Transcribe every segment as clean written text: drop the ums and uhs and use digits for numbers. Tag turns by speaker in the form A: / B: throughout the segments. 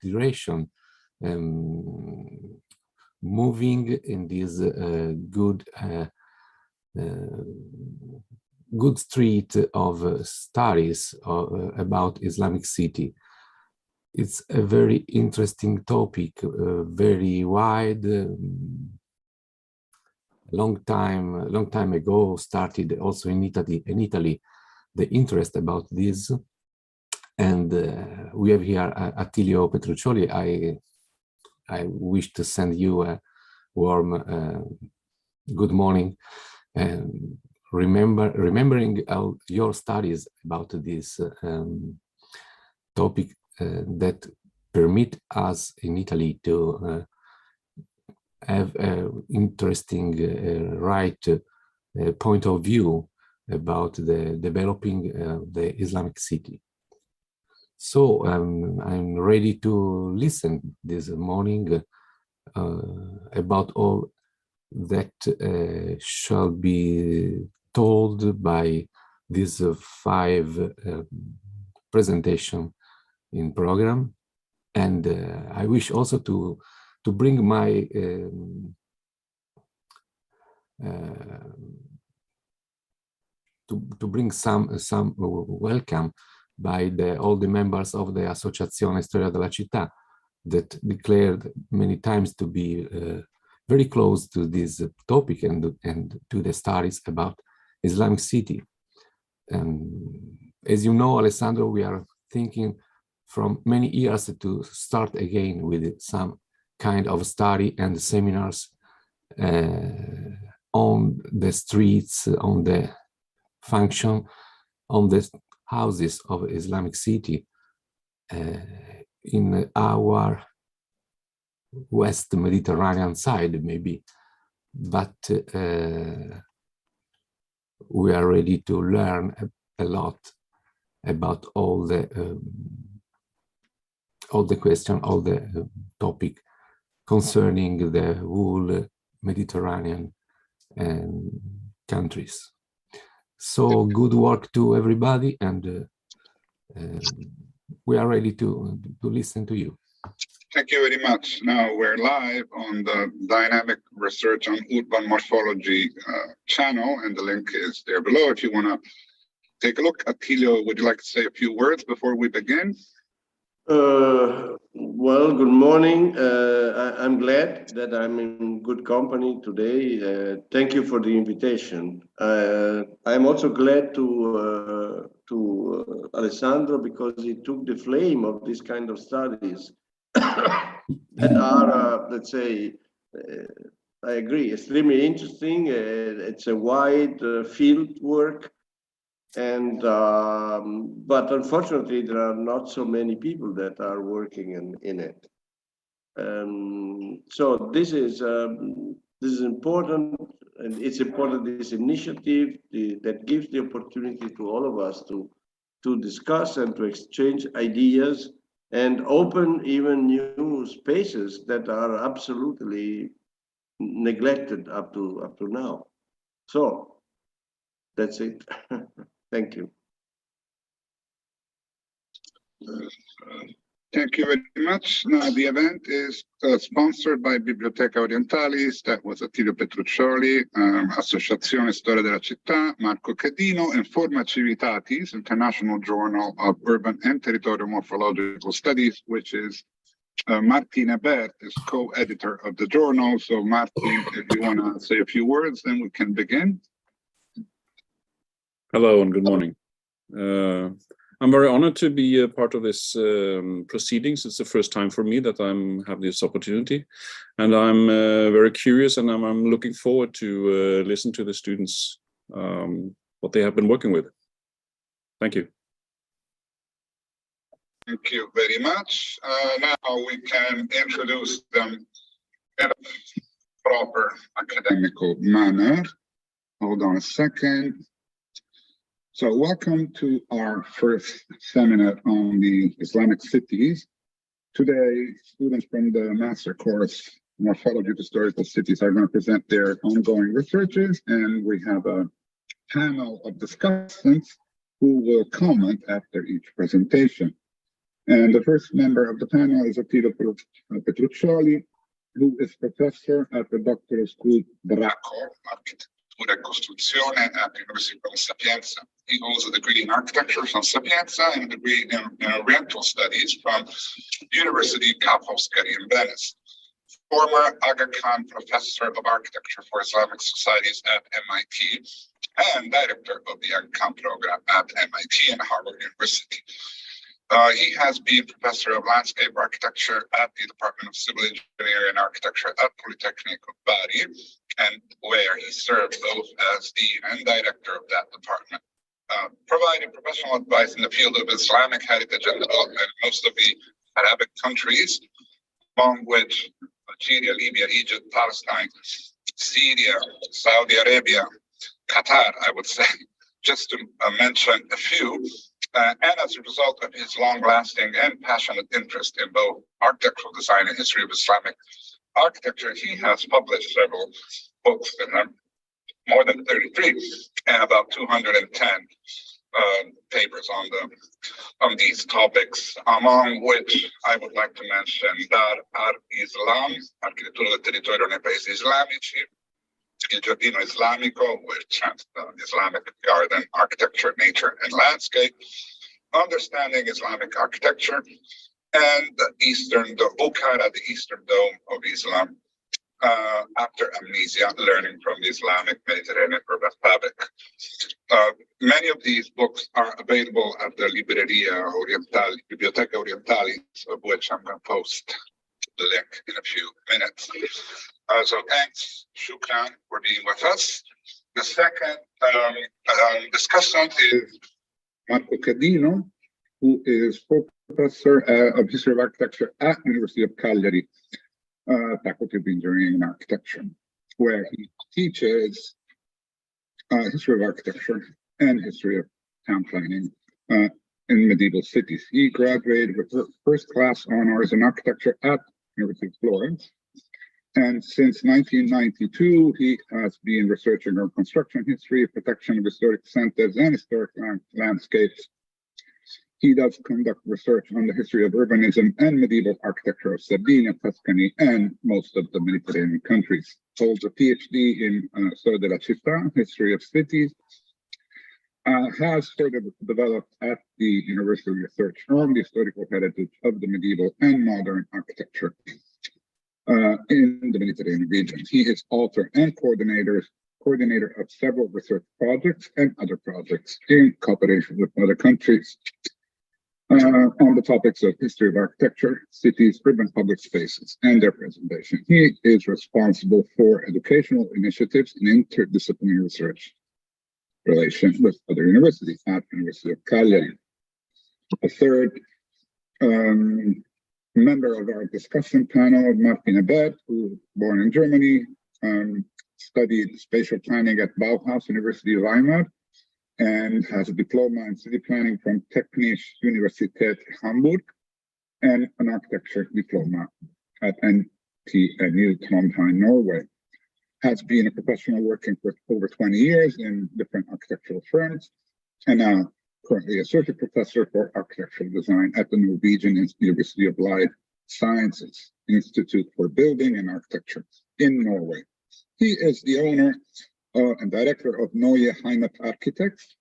A: duration, moving in this good street of studies about Islamic city. It's a very interesting topic, very wide. Long time ago, started also in Italy, the interest about this. And we have here Attilio Petruccioli. I wish to send you a warm good morning. Remembering your studies about this topic that permit us in Italy to have an interesting right point of view about the developing the Islamic city. So I'm ready to listen this morning about all that shall be told by these 5 presentation in program, and I wish also to bring my to bring some welcome by all the members of the Associazione Storia della Città that declared many times to be very close to this topic and to the studies about Islamic city. As you know, Alessandro, we are thinking from many years to start again with some kind of study and seminars on the streets, on the function, on the houses of Islamic city in our West Mediterranean side, maybe, but we are ready to learn a lot about all the question, all the topic concerning the whole Mediterranean countries. So good work to everybody, and we are ready to listen to you.
B: Thank you very much. Now we're live on the Dynamic Research on Urban Morphology channel, and the link is there below if you want to take a look. Attilio, would you like to say a few words before we begin?
C: Well, good morning. I'm glad that I'm in good company today. Thank you for the invitation. I'm also glad to Alessandro, because he took the flame of this kind of studies that are, let's say, I agree, extremely interesting. It's a wide field work. And but unfortunately, there are not so many people that are working in it. So this is important, and it's important. This initiative that gives the opportunity to all of us to discuss and to exchange ideas and open even new spaces that are absolutely neglected up to now. So that's it. Thank you.
B: Thank you very much. Now, the event is sponsored by Biblioteca Orientalis. That was Attilio Petruccioli, Associazione Storia della Città, Marco Cadino, and Forma Civitatis, International Journal of Urban and Territorial Morphological Studies, which is Martin Ebert is co-editor of the journal. So Martin, if you want to say a few words, then we can begin.
D: Hello and good morning. I'm very honored to be a part of this proceedings. It's the first time for me that I have this opportunity, and I'm very curious, and I'm looking forward to listen to the students, what they have been working with. Thank you.
B: Thank you very much. Now we can introduce them in a proper academical manner. Hold on a second. So welcome to our first seminar on the Islamic cities. Today, students from the master course, Morphology of Historical Cities, are going to present their ongoing researches, and we have a panel of discussants who will comment after each presentation. And the first member of the panel is Attilio Petruccioli, who is professor at the doctoral school Draco, Architettura e Costruzione at the University of Sapienza. He holds a degree in architecture from Sapienza and a degree in Oriental Studies from University Ca' Foscari in Venice. Former Aga Khan Professor of Architecture for Islamic Societies at MIT and Director of the Aga Khan Program at MIT and Harvard University. He has been Professor of Landscape Architecture at the Department of Civil Engineering and Architecture at Polytechnic of Bari, and where he served both as Dean and Director of that department. Providing professional advice in the field of Islamic heritage and development in most of the Arabic countries, among which Algeria, Libya, Egypt, Palestine, Syria, Saudi Arabia, Qatar, I would say, just to mention a few. And as a result of his long-lasting and passionate interest in both architectural design and history of Islamic architecture, he has published several books, more than 33, and about 210 papers on these topics, among which I would like to mention Dar al-Islam, Architettura del Territorio nei Paesi Islamici, Il Giardino Islamico, which is Islamic garden, architecture, nature, and landscape, Understanding Islamic Architecture, and the Bukhara, the Eastern Dome of Islam, after amnesia, learning from the Islamic Mediterranean urban fabric. Many of these books are available at the Biblioteca Orientalis, of which I'm going to post the link in a few minutes. So thanks, Shukran, for being with us. The second discussant is Marco Cadino, who is professor of History of Architecture at the University of Cagliari, Faculty of Engineering and Architecture, where he teaches history of architecture and history of town planning in medieval cities. He graduated with first class honors in architecture at University of Florence. And since 1992, he has been researching on construction history, protection of historic centers and historic landscapes. He does conduct research on the history of urbanism and medieval architecture of Sardinia, Tuscany, and most of the Mediterranean countries. Holds a PhD in Storia della Città, history of cities. Has further developed at the University research on the historical heritage of the medieval and modern architecture in the Mediterranean region. He is author and coordinator of several research projects and other projects in cooperation with other countries on the topics of history of architecture, cities, urban public spaces, and their preservation. He is responsible for educational initiatives in interdisciplinary research relation with other universities at the University of Cagliari. A third member of our discussion panel, Martin Abed, who was born in Germany, studied spatial planning at Bauhaus University of Weimar, and has a diploma in city planning from Technische Universität Hamburg, and an architecture diploma at NTNU Trondheim, Norway. Has been a professional working for over 20 years in different architectural firms, and now currently associate professor for architectural design at the Norwegian University of Life Sciences Institute for Building and Architecture in Norway. He is the owner and director of Neue Heimat Architects,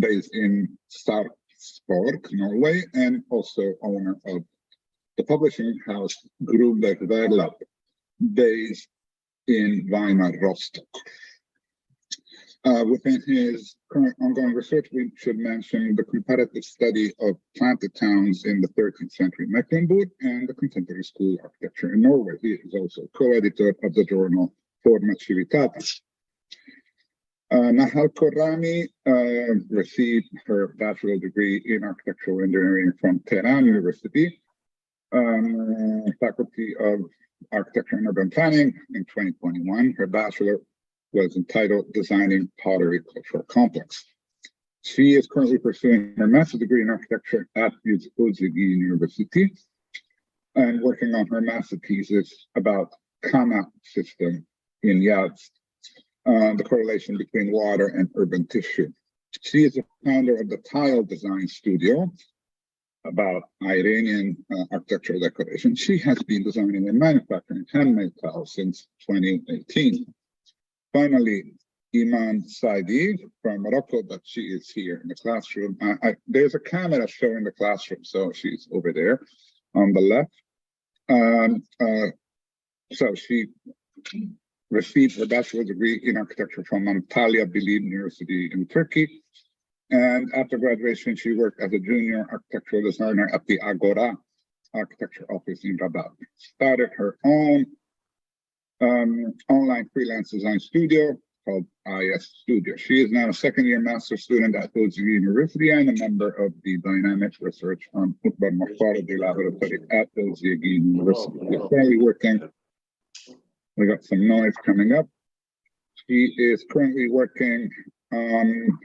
B: based in Sarpsborg, Norway, and also owner of the publishing house Gruber Verlag, based in Weimar, Rostock. Within his current ongoing research, we should mention the comparative study of planted towns in the 13th century Mecklenburg and the contemporary school architecture in Norway. He is also co-editor of the journal Forma Civitatis. Nahal Korami received her bachelor's degree in architectural engineering from Tehran University, Faculty of Architecture and Urban Planning in 2021. Her bachelor was entitled Designing Pottery Cultural Complex. She is currently pursuing her master's degree in architecture at Uzigi University and working on her master thesis about Kama system in Yazd, the correlation between water and urban tissue. She is the founder of the Tile Design Studio, about Iranian architectural decoration. She has been designing and manufacturing handmade tiles since 2018. Finally, Iman Saidi from Morocco, but she is here in the classroom. There's a camera showing the classroom, so she's over there on the left. So she received her bachelor's degree in architecture from Antalya Bilim University in Turkey. And after graduation, she worked as a junior architectural designer at the Agora architecture office in Rabat. Started her own online freelance design studio called IS Studio. She is now a second-year master's student at Uzgi University and a member of the Dynamic Research on Urban Morphology Laboratory at Uzgi University. She's currently working. We got some noise coming up. She is currently working on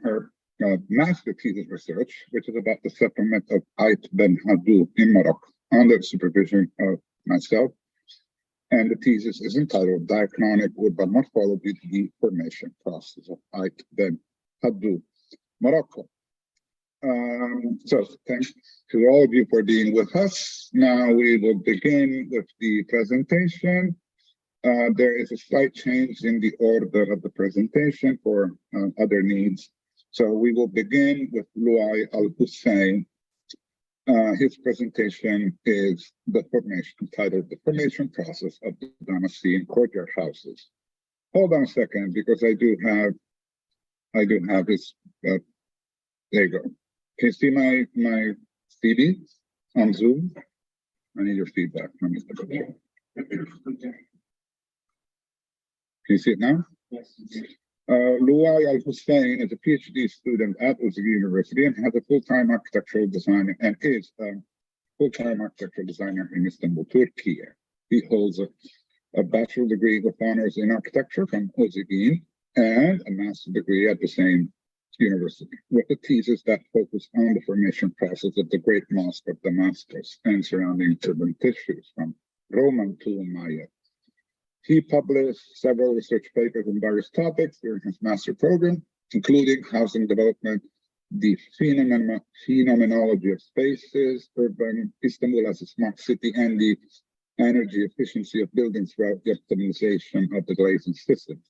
B: her master thesis research, which is about the settlement of Ait Ben Haddou in Morocco, under the supervision of myself. And the thesis is entitled Diachronic Urban Morphology, the Formation Process of Ait Ben Haddou, Morocco. So thanks to all of you for being with us. Now we will begin with the presentation. There is a slight change in the order of the presentation for other needs. So we will begin with Luay Al-Hussein. His presentation is entitled The Formation Process of the Damascene Courtyard Houses. Hold on a second, because I do have his, there you go. Can you see my CD on Zoom? I need your feedback from Mr. Bashir. Can you see it now? Yes. Luay Al-Hussein is a PhD student at Uzgi University and has a full-time architectural designer and is a full-time architectural designer in Istanbul, Turkey. He holds a bachelor degree with honors in architecture from Uzgi and a master's degree at the same university, with a thesis that focused on the formation process of the Great Mosque of Damascus and surrounding urban tissues from Roman to Umayyad. He published several research papers on various topics during his master program, including housing development, the phenomenology of spaces, urban Istanbul as a smart city, and the energy efficiency of buildings throughout the optimization of the glazing system.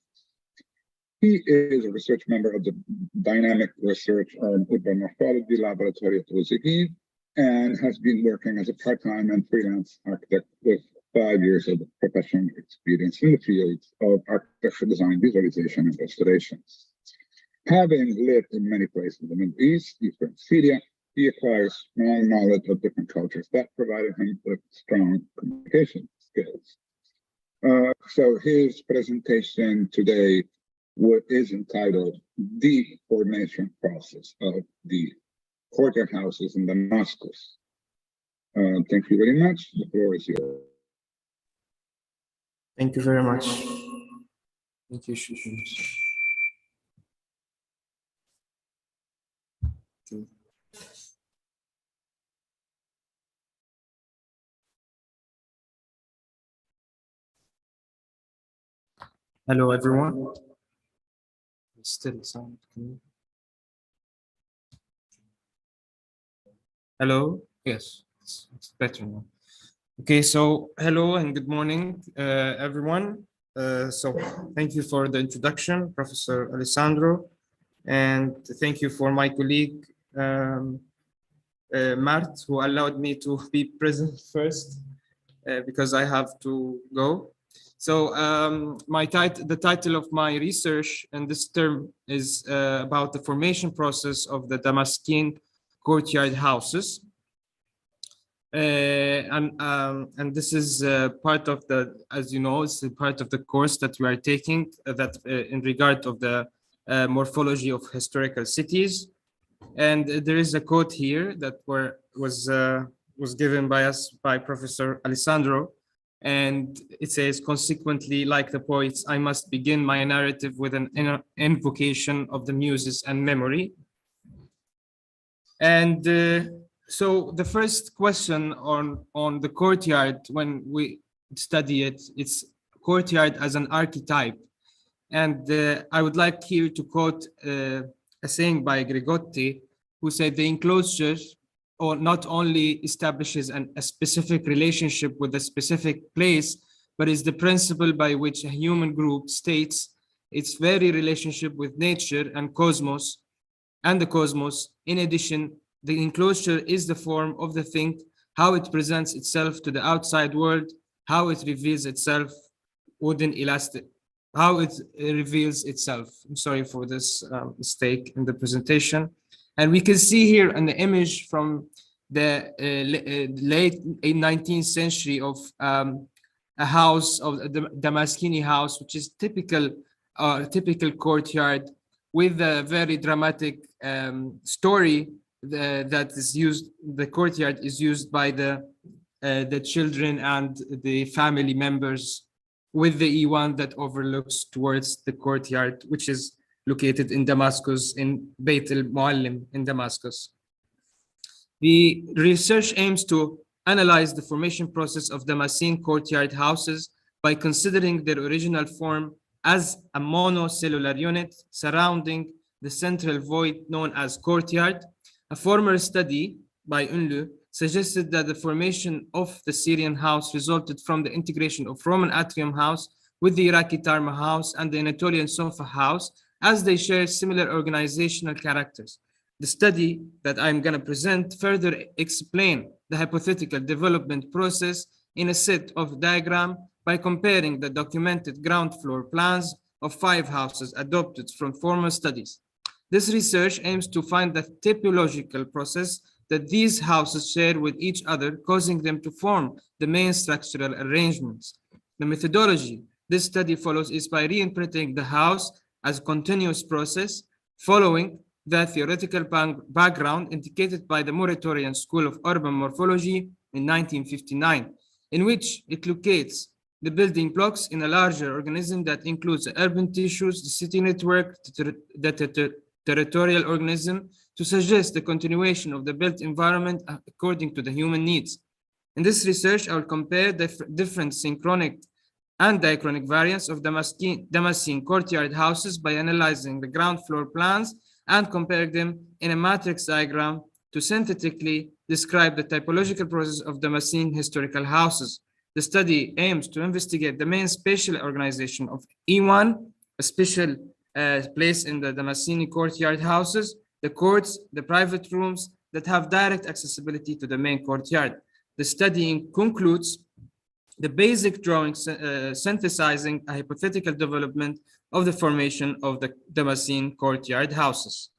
B: He is a research member of the Dynamic Research on Urban Morphology Laboratory at Uzgi and has been working as a part-time and freelance architect with 5 years of professional experience in the fields of architecture design, visualization, and restoration. Having lived in many places in the Middle East, Eastern Syria, he acquires strong knowledge of different cultures that provided him with strong communication skills. So his presentation today is entitled The Formation Process of the Courtyard Houses in Damascus. Thank you very much. The floor is yours.
E: Thank you very much. Thank you, Shushan. Okay. Hello, everyone. Still sound. Hello. Yes, it's better now. Okay, so hello and good morning, everyone. So thank you for the introduction, Professor Alessandro, and thank you for my colleague, Mart, who allowed me to be present first because I have to go. So the title of my research in this term is about the formation process of the Damascene courtyard houses. And this is part of the, as you know, it's part of the course that we are taking that in regard of the morphology of historical cities. And there is a quote here that was given by us by Professor Alessandro, and it says, "Consequently, like the poets, I must begin my narrative with an invocation of the muses and memory." And so the first question on the courtyard, when we study it, it's courtyard as an archetype. And I would like here to quote a saying by Grigotti, who said the enclosure or not only establishes a specific relationship with a specific place, but is the principle by which a human group states its very relationship with nature and the cosmos. In addition, the enclosure is the form of the thing, how it presents itself to the outside world, how it reveals itself within elastic, how it reveals itself. I'm sorry for this mistake in the presentation. And we can see here in the image from the late 19th century of a house, of the Damaskini house, which is typical courtyard with a very dramatic story that is used. The courtyard is used by the children and the family members, with the E1 that overlooks towards the courtyard, which is located in Damascus, in Beit al-Muallim in Damascus. The research aims to analyze the formation process of Damascene courtyard houses by considering their original form as a monocellular unit surrounding the central void known as courtyard. A former study by Unlu suggested that the formation of the Syrian house resulted from the integration of Roman atrium house with the Iraqi Tarma house and the Anatolian Sofa house, as they share similar organizational characters. The study that I'm going to present further explain the hypothetical development process in a set of diagrams by comparing the documented ground floor plans of 5 houses adopted from former studies. This research aims to find the typological process that these houses share with each other, causing them to form the main structural arrangements. The methodology this study follows is by reinterpreting the house as a continuous process, following the theoretical background indicated by the Muratorian School of Urban Morphology in 1959, in which it locates the building blocks in a larger organism that includes the urban tissues, the city network, the territorial organism, to suggest the continuation of the built environment according to the human needs. In this research, I will compare the different synchronic and diachronic variants of Damascene courtyard houses by analyzing the ground floor plans and comparing them in a matrix diagram to synthetically describe the typological process of Damascene historical houses. The study aims to investigate the main spatial organization of E1, a special place in the Damascene courtyard houses, the courts, the private rooms that have direct accessibility to the main courtyard. The study concludes the basic drawing synthesizing a hypothetical development of the formation of the Damascene courtyard houses.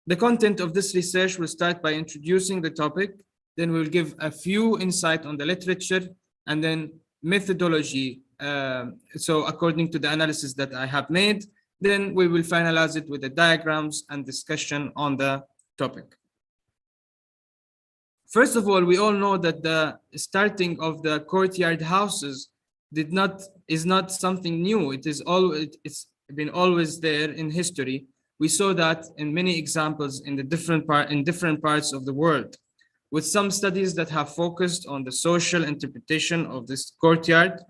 E: The content of this research will start by introducing the topic, then we'll give a few insight on the literature, and then methodology. So according to the analysis that I have made, then we will finalize it with the diagrams and discussion on the topic. First of all, we all know that the starting of the courtyard houses is not something new. It's been always there in history. We saw that in many examples in different parts of the world, with some studies that have focused on the social interpretation of this courtyard,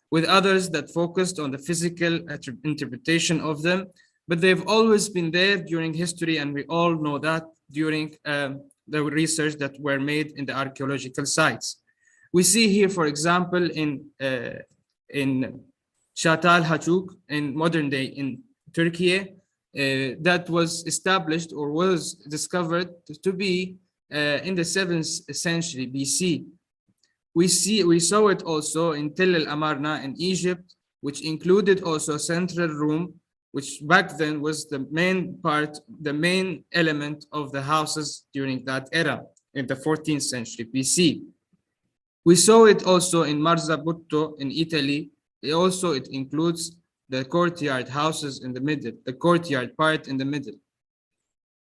E: with others that focused on the physical interpretation of them. But they've always been there during history, and we all know that during the research that were made in the archaeological sites. We see here, for example, in Çatal Haçuk in modern day in Turkey, that was established or was discovered to be in the 7th century BC. We saw it also in Tel el Amarna in Egypt, which included also a central room, which back then was the main element of the houses during that era in the 14th century BC. We saw it also in Marzabotto in Italy. It includes the courtyard houses in the middle, the courtyard part in the middle.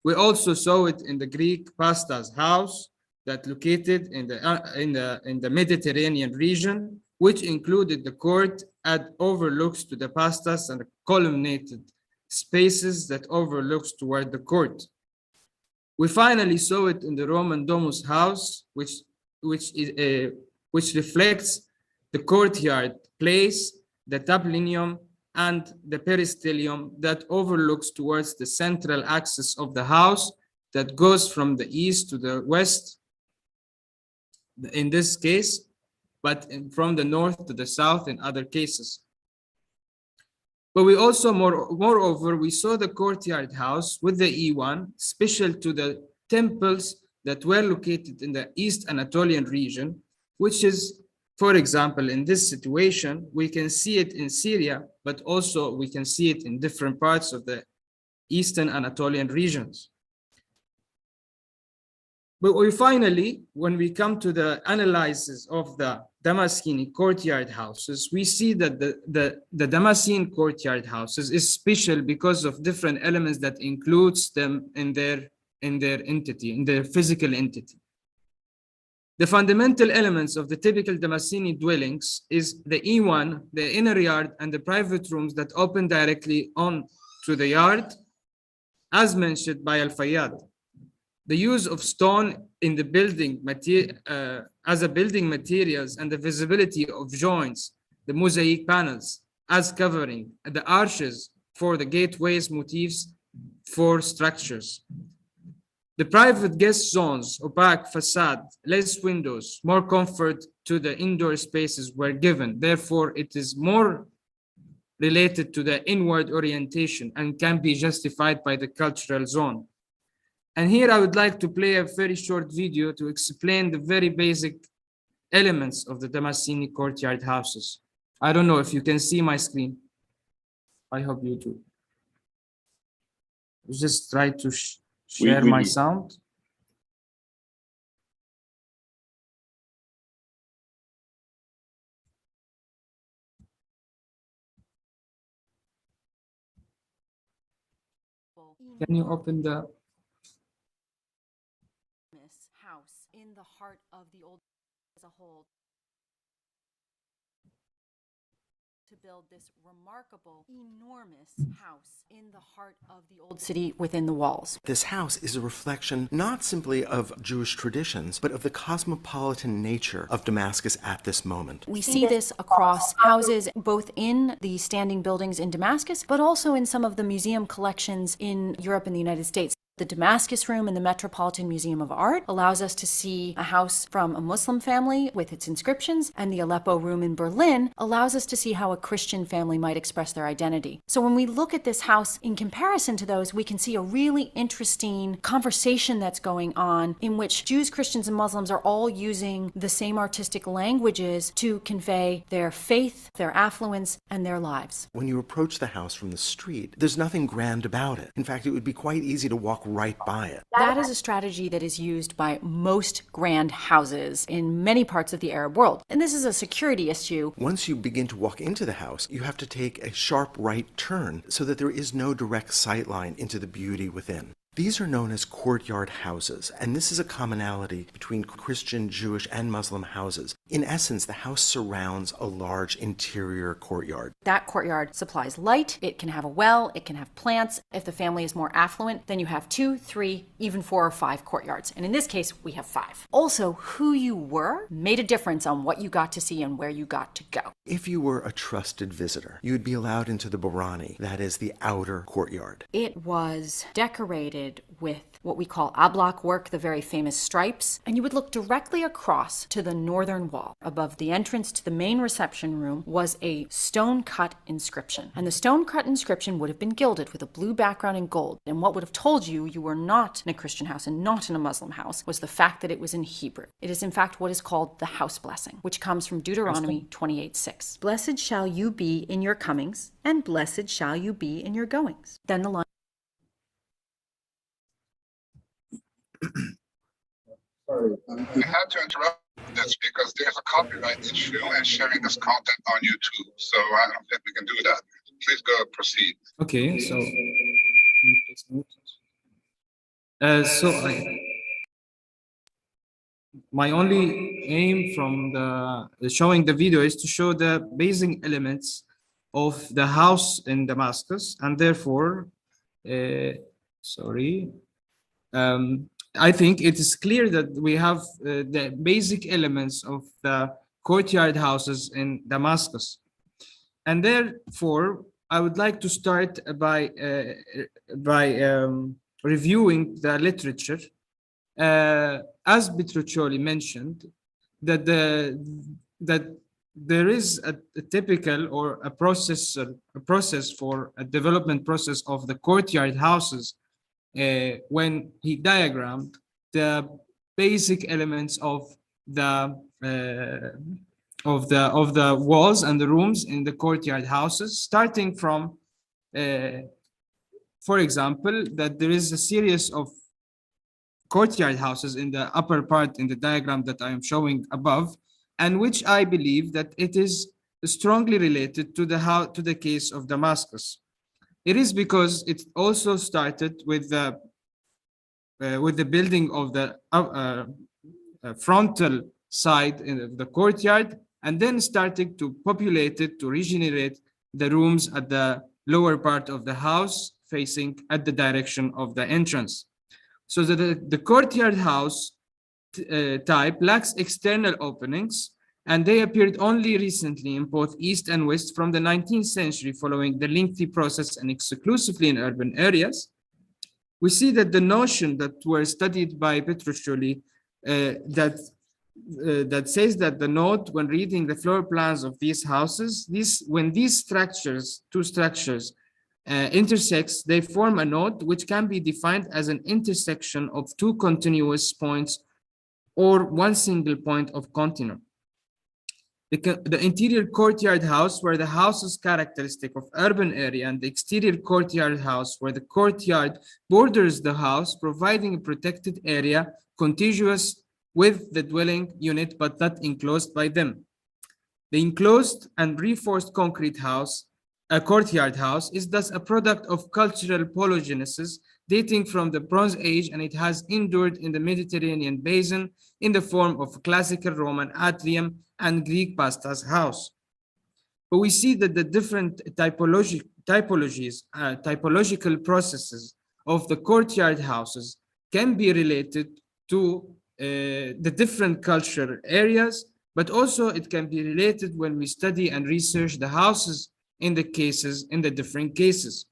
E: We also saw it in the Greek Pastas house that located in the Mediterranean region, which included the court that overlooks to the pastas and the columnated spaces that overlooks toward the court. We finally saw it in the Roman Domus house, which reflects the courtyard place, the tablinum, and the peristelium that overlooks towards the central axis of the house that goes from the east to the west in this case, but from the north to the south in other cases. But we also, moreover, we saw the courtyard house with the E1, special to the temples that were located in the East Anatolian region, which is, for example, in this situation, we can see it in Syria, but also we can see it in different parts of the Eastern Anatolian regions. But we finally, when we come to the analysis of the Damascene courtyard houses, we see that the Damascene courtyard houses is special because of different elements that includes them in their entity, in their physical entity. The fundamental elements of the typical Damascene dwellings is the E1, the inner yard, and the private rooms that open directly on to the yard, as mentioned by Al-Fayyad. The use of stone in the building as a building materials and the visibility of joints, the mosaic panels as covering, the arches for the gateways motifs for structures. The private guest zones, opaque facade, less windows, more comfort to the indoor spaces were given. Therefore, it is more related to the inward orientation and can be justified by the cultural zone. And here I would like to play a very short video to explain the very basic elements of the Damascene courtyard houses. I don't know if you can see my screen. I hope you do. Just try to share my sound. Can you open the
F: house in the heart of the old as a whole to build this remarkable, enormous house in the heart of the old city within the walls.
G: This house is a reflection not simply of Jewish traditions, but of the cosmopolitan nature of Damascus at this moment.
F: We see this across houses, both in the standing buildings in Damascus, but also in some of the museum collections in Europe and the United States. The Damascus Room in the Metropolitan Museum of Art allows us to see a house from a Muslim family with its inscriptions, and the Aleppo Room in Berlin allows us to see how a Christian family might express their identity. So when we look at this house in comparison to those, we can see a really interesting conversation that's going on in which Jews, Christians, and Muslims are all using the same artistic languages to convey their faith, their affluence, and their lives.
G: When you approach the house from the street, there's nothing grand about it. In fact, it would be quite easy to walk right by it.
F: That is a strategy that is used by most grand houses in many parts of the Arab world. And this is a security issue.
G: Once you begin to walk into the house, you have to take a sharp right turn so that there is no direct sightline into the beauty within. These are known as courtyard houses, and this is a commonality between Christian, Jewish, and Muslim houses. In essence, the house surrounds a large interior courtyard.
F: That courtyard supplies light, it can have a well, it can have plants. If the family is more affluent, then you have 2, 3, even 4 or 5 courtyards. And in this case, we have 5. Also, who you were made a difference on what you got to see and where you got to go.
G: If you were a trusted visitor, you would be allowed into the Barani, that is the outer courtyard.
F: It was decorated with what we call ablak work, the very famous stripes, and you would look directly across to the northern wall. Above the entrance to the main reception room was a stone-cut inscription, and the stone-cut inscription would have been gilded with a blue background and gold, and what would have told you you were not in a Christian house and not in a Muslim house was the fact that it was in Hebrew. It is in fact what is called the house blessing, which comes from Deuteronomy 28:6. Blessed shall you be in your comings, and blessed shall you be in your goings. Then the line.
B: Sorry, we had to interrupt this because there's a copyright issue and sharing this content on YouTube. So I don't think we can do that. Please go proceed.
E: Okay, so my only aim from the showing the video is to show the basic elements of the house in Damascus, and therefore, I think it is clear that we have the basic elements of the courtyard houses in Damascus. And therefore, I would like to start by reviewing the literature. As Petruccioli mentioned, that there is a typical or a process for a development process of the courtyard houses when he diagrammed the basic elements of the walls and the rooms in the courtyard houses, starting from, for example, that there is a series of courtyard houses in the upper part in the diagram that I am showing above, and which I believe that it is strongly related to the case of Damascus. It is because it also started with the building of the frontal side in the courtyard, and then starting to populate it, to regenerate the rooms at the lower part of the house facing at the direction of the entrance. So that the courtyard house type lacks external openings, and they appeared only recently in both East and West from the 19th century following the lengthy process and exclusively in urban areas. We see that the notion that were studied by Petruccioli that says that the node, when reading the floor plans of these houses, when these structures, two structures, intersects, they form a node which can be defined as an intersection of two continuous points or one single point of continuum. The interior courtyard house, where the house is characteristic of urban area, and the exterior courtyard house, where the courtyard borders the house, providing a protected area contiguous with the dwelling unit but not enclosed by them. The enclosed and reinforced concrete house, a courtyard house, is thus a product of cultural polygenesis dating from the Bronze Age, and it has endured in the Mediterranean basin in the form of classical Roman atrium and Greek pastas house. But we see that the different typological processes of the courtyard houses can be related to the different cultural areas, but also it can be related when we study and research the houses in the different cases.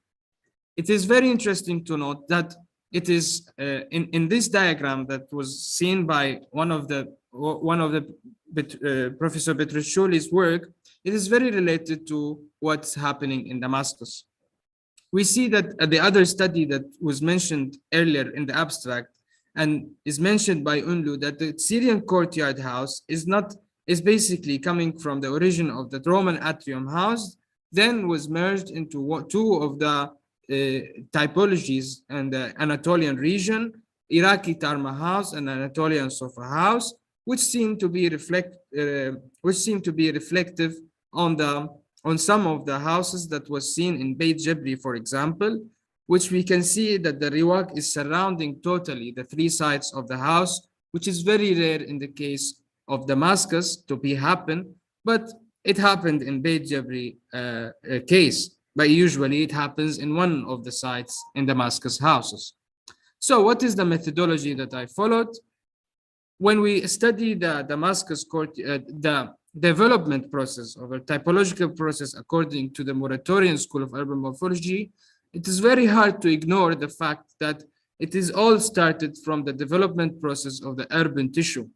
E: It is very interesting to note that it is in this diagram that was seen by one of the Professor Petruccioli's work. It is very related to what's happening in Damascus. We see that the other study that was mentioned earlier in the abstract and is mentioned by Unlu, that the Syrian courtyard house is basically coming from the origin of the Roman atrium house, then was merged into two of the typologies in the Anatolian region, Iraqi Tarma house and Anatolian Sofa house, which seem to be reflective on some of the houses that was seen in Beit Jabri, for example, which we can see that the riwaq is surrounding totally the three sides of the house, which is very rare in the case of Damascus to happen, but it happened in Beit Jabri case, but usually it happens in one of the sites in Damascus houses. So what is the methodology that I followed? When we study the Damascus court, the development process or a typological process according to the Moratorian School of Urban Morphology, it is very hard to ignore the fact that it is all started from the development process of the urban tissue.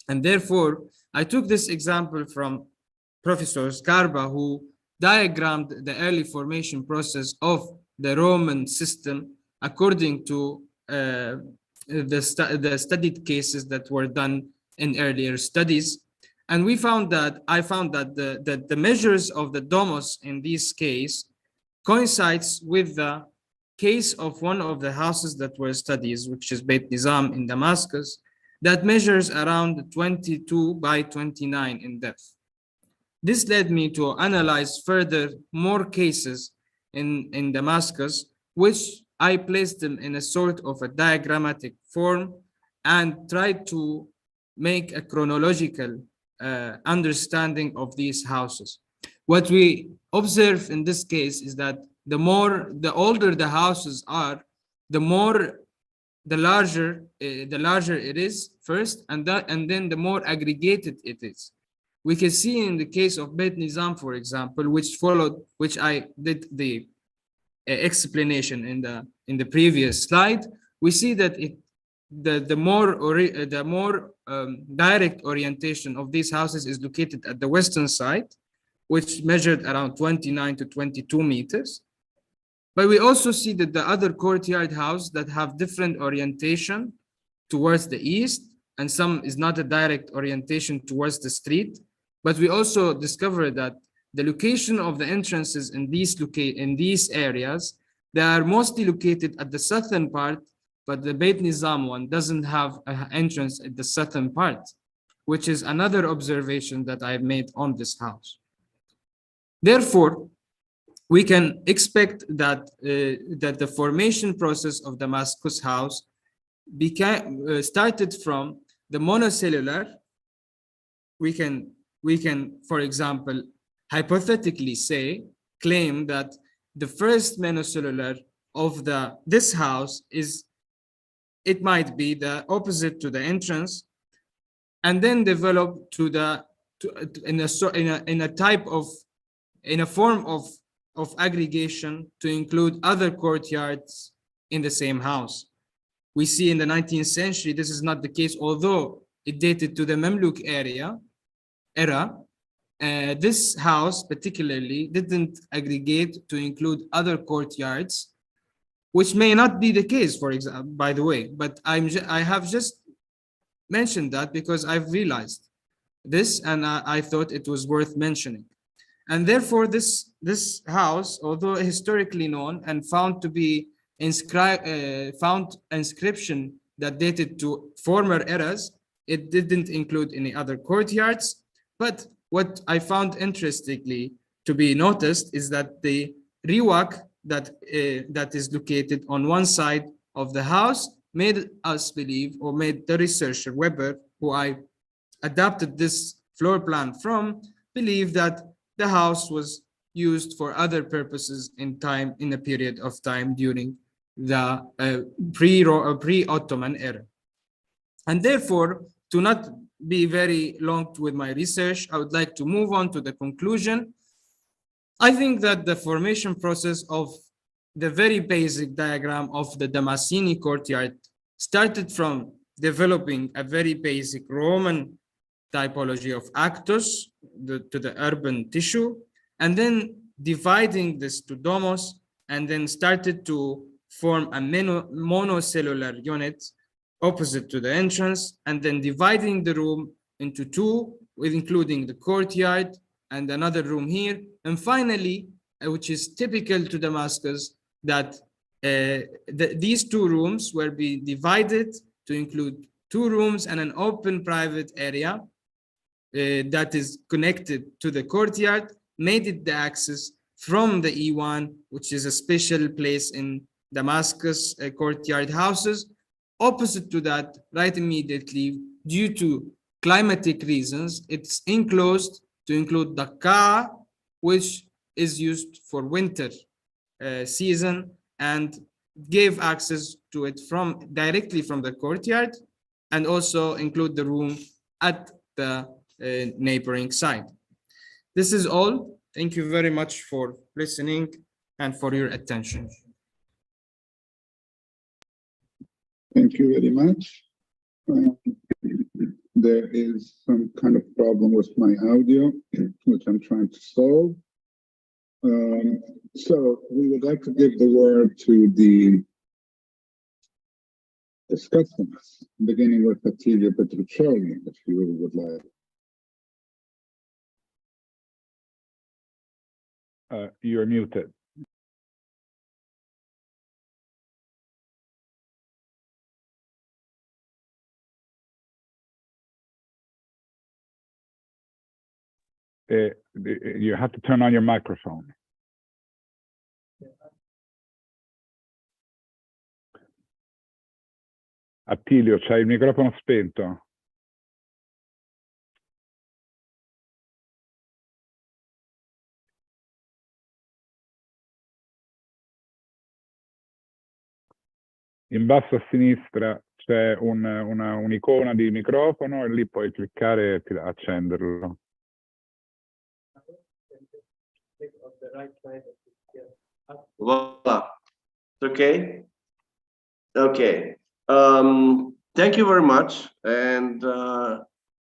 E: And therefore, I took this example from Professor Scarpa, who diagrammed the early formation process of the Roman system according to the studied cases that were done in earlier studies. And I found that the measures of the domos in this case coincides with the case of one of the houses that were studied, which is Beit Nizam in Damascus, that measures around 22 by 29 in depth. This led me to analyze further more cases in Damascus, which I placed them in a sort of a diagrammatic form and tried to make a chronological understanding of these houses. What we observe in this case is that the older the houses are, the larger it is first, and then the more aggregated it is. We can see in the case of Beit Nizam, for example, which I did the explanation in the previous slide. We see that the more direct orientation of these houses is located at the western side, which measured around 29 to 22 meters. But we also see that the other courtyard house that have different orientation towards the east, and some is not a direct orientation towards the street. But we also discovered that the location of the entrances in these areas, they are mostly located at the southern part, but the Beit Nizam one doesn't have an entrance at the southern part, which is another observation that I've made on this house. Therefore, we can expect that that the formation process of Damascus house started from the monocellular. We can, for example, hypothetically claim that the first monocellular of this house it might be the opposite to the entrance, and then develop in a form of aggregation to include other courtyards in the same house. We see in the 19th century, this is not the case, although it dated to the Mamluk era. This house particularly didn't aggregate to include other courtyards, which may not be the case, for example, by the way, but I have just mentioned that because I've realized this, and I thought it was worth mentioning. And therefore, this house, although historically known and found to be found inscription that dated to former eras, it didn't include any other courtyards. But what I found interestingly to be noticed is that the riwak that is located on one side of the house made us believe, or made the researcher Weber, who I adapted this floor plan from, believe that the house was used for other purposes in a period of time during the pre-Ottoman era. And therefore, to not be very long with my research, I would like to move on to the conclusion. I think that the formation process of the very basic diagram of the Damascene courtyard started from developing a very basic Roman typology of actus to the urban tissue, and then dividing this to domos, and then started to form a monocellular unit opposite to the entrance, and then dividing the room into two, with including the courtyard and another room here. And finally, which is typical to Damascus, that these two rooms will be divided to include two rooms and an open private area that is connected to the courtyard, made it the access from the E1, which is a special place in Damascus courtyard houses. Opposite to that, right immediately, due to climatic reasons, it's enclosed to include the Ka, which is used for winter season, and gave access to it directly from the courtyard, and also include the room at the neighboring side. This is all. Thank you very much for listening and for your attention.
B: Thank you very much. There is some kind of problem with my audio, which I'm trying to solve. So we would like to give the word to the discussants, beginning with Attilio Petruccioli, if you would like.
H: You're muted. You have to turn on your microphone. Attilio, c'hai il microfono spento. In basso a sinistra c'è un'icona di microfono e lì puoi cliccare e accenderlo.
E: the right side.
C: Voila. Okay. Okay. Thank you very much. And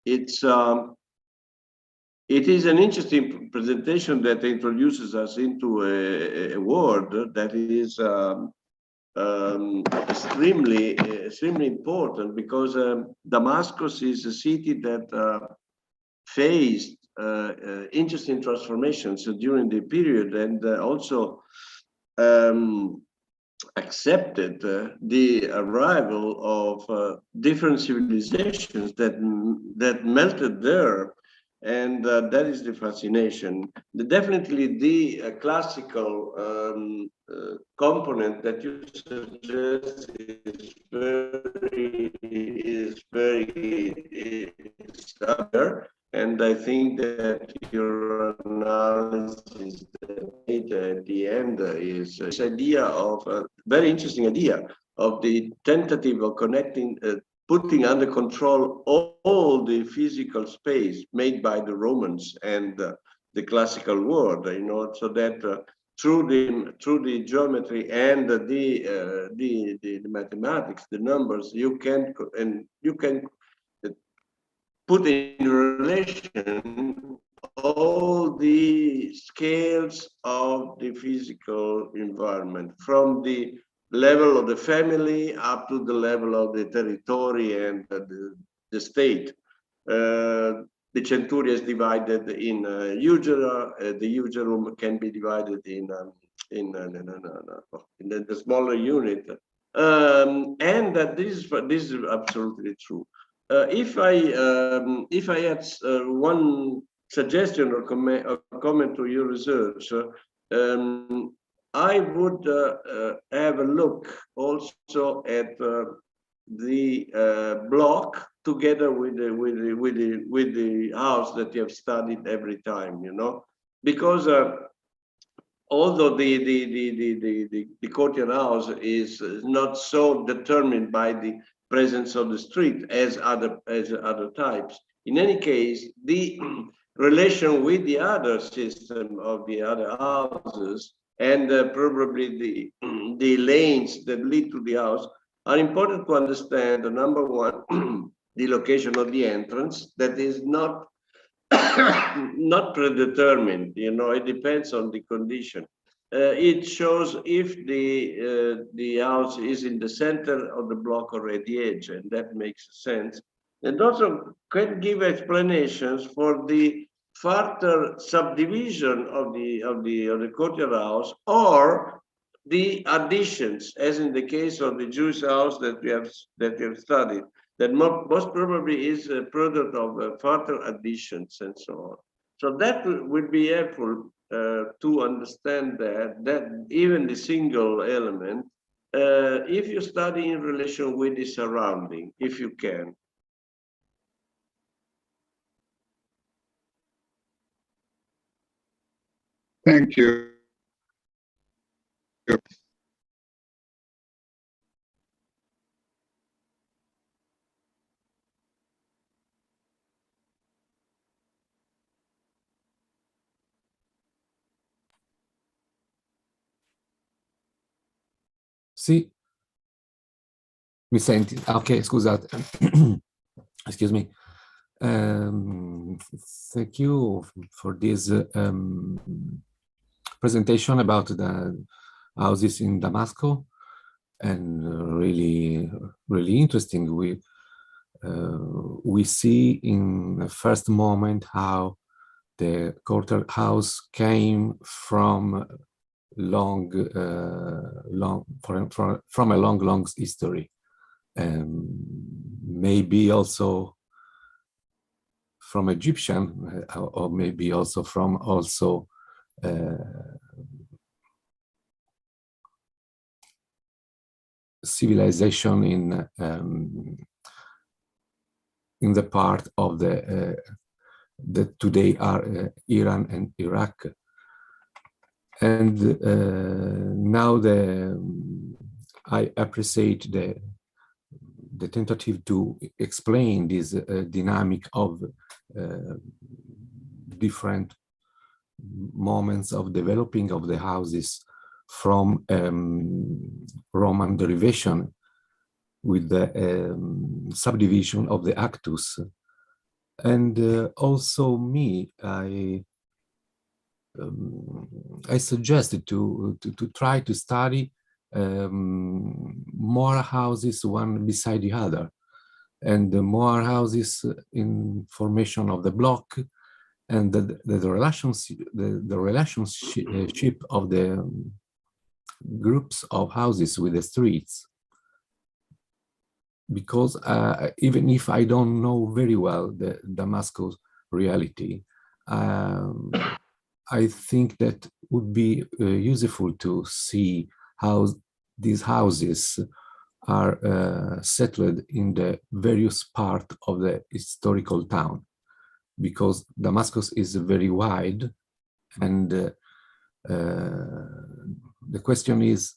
C: it is an interesting presentation that introduces us into a world that is extremely important, because Damascus is a city that faced interesting transformations during the period, and also accepted the arrival of different civilizations that melted there, and that is the fascination. Definitely, the classical component that you suggest is very there, and I think that your analysis at the end is this idea of a very interesting idea of the tentative of connecting, putting under control all the physical space made by the Romans and the classical world, you know, so that through the geometry and the mathematics, the numbers, you can put in relation all the scales of the physical environment, from the level of the family up to the level of the territory and the state. The centuria is divided in ugera. The ugerum can be divided in the smaller unit, and that this is absolutely true. If I had one suggestion or comment to your research, I would have a look also at the block together with the house that you have studied every time, you know, because although the courtyard house is not so determined by the presence of the street as other types, in any case, the relation with the other system of the other houses and probably the lanes that lead to the house are important to understand. Number one, the location of the entrance, that is not not predetermined, you know, it depends on the condition. It shows if the house is in the center of the block or at the edge, and that makes sense. And also can give explanations for the further subdivision of the courtyard house, or the additions, as in the case of the Jewish house that we have studied, that most probably is a product of further additions and so on. So that would be helpful to understand that even the single element, if you study in relation with the surrounding, if you can.
B: Thank you.
A: Sì, mi senti? Ok, scusate. Excuse me. Thank you for this presentation about the houses in Damascus, and really interesting. We see in the first moment how the courtyard house came from from a long history, maybe also from Egyptian, or maybe also from civilization in the part of the that today are Iran and Iraq. And now I appreciate the tentative to explain this dynamic of different moments of developing of the houses from Roman derivation with the subdivision of the actus. And also me, I suggested to try to study more houses one beside the other, and more houses in formation of the block, and the relationship of the groups of houses with the streets. Because even if I don't know very well the Damascus reality, I think that would be useful to see how these houses are settled in the various parts of the historical town, because Damascus is very wide, and the question is,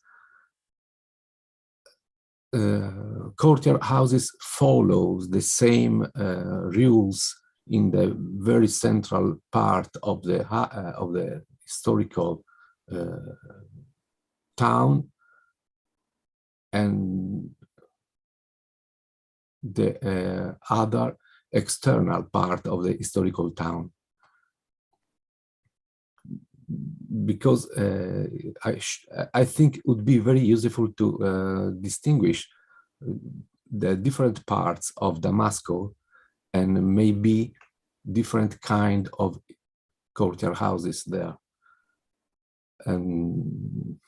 A: courtyard houses follow the same rules in the very central part of the historical town, and the other external part of the historical town. Because I think it would be very useful to distinguish the different parts of Damascus and maybe different kind of courtyard houses there. And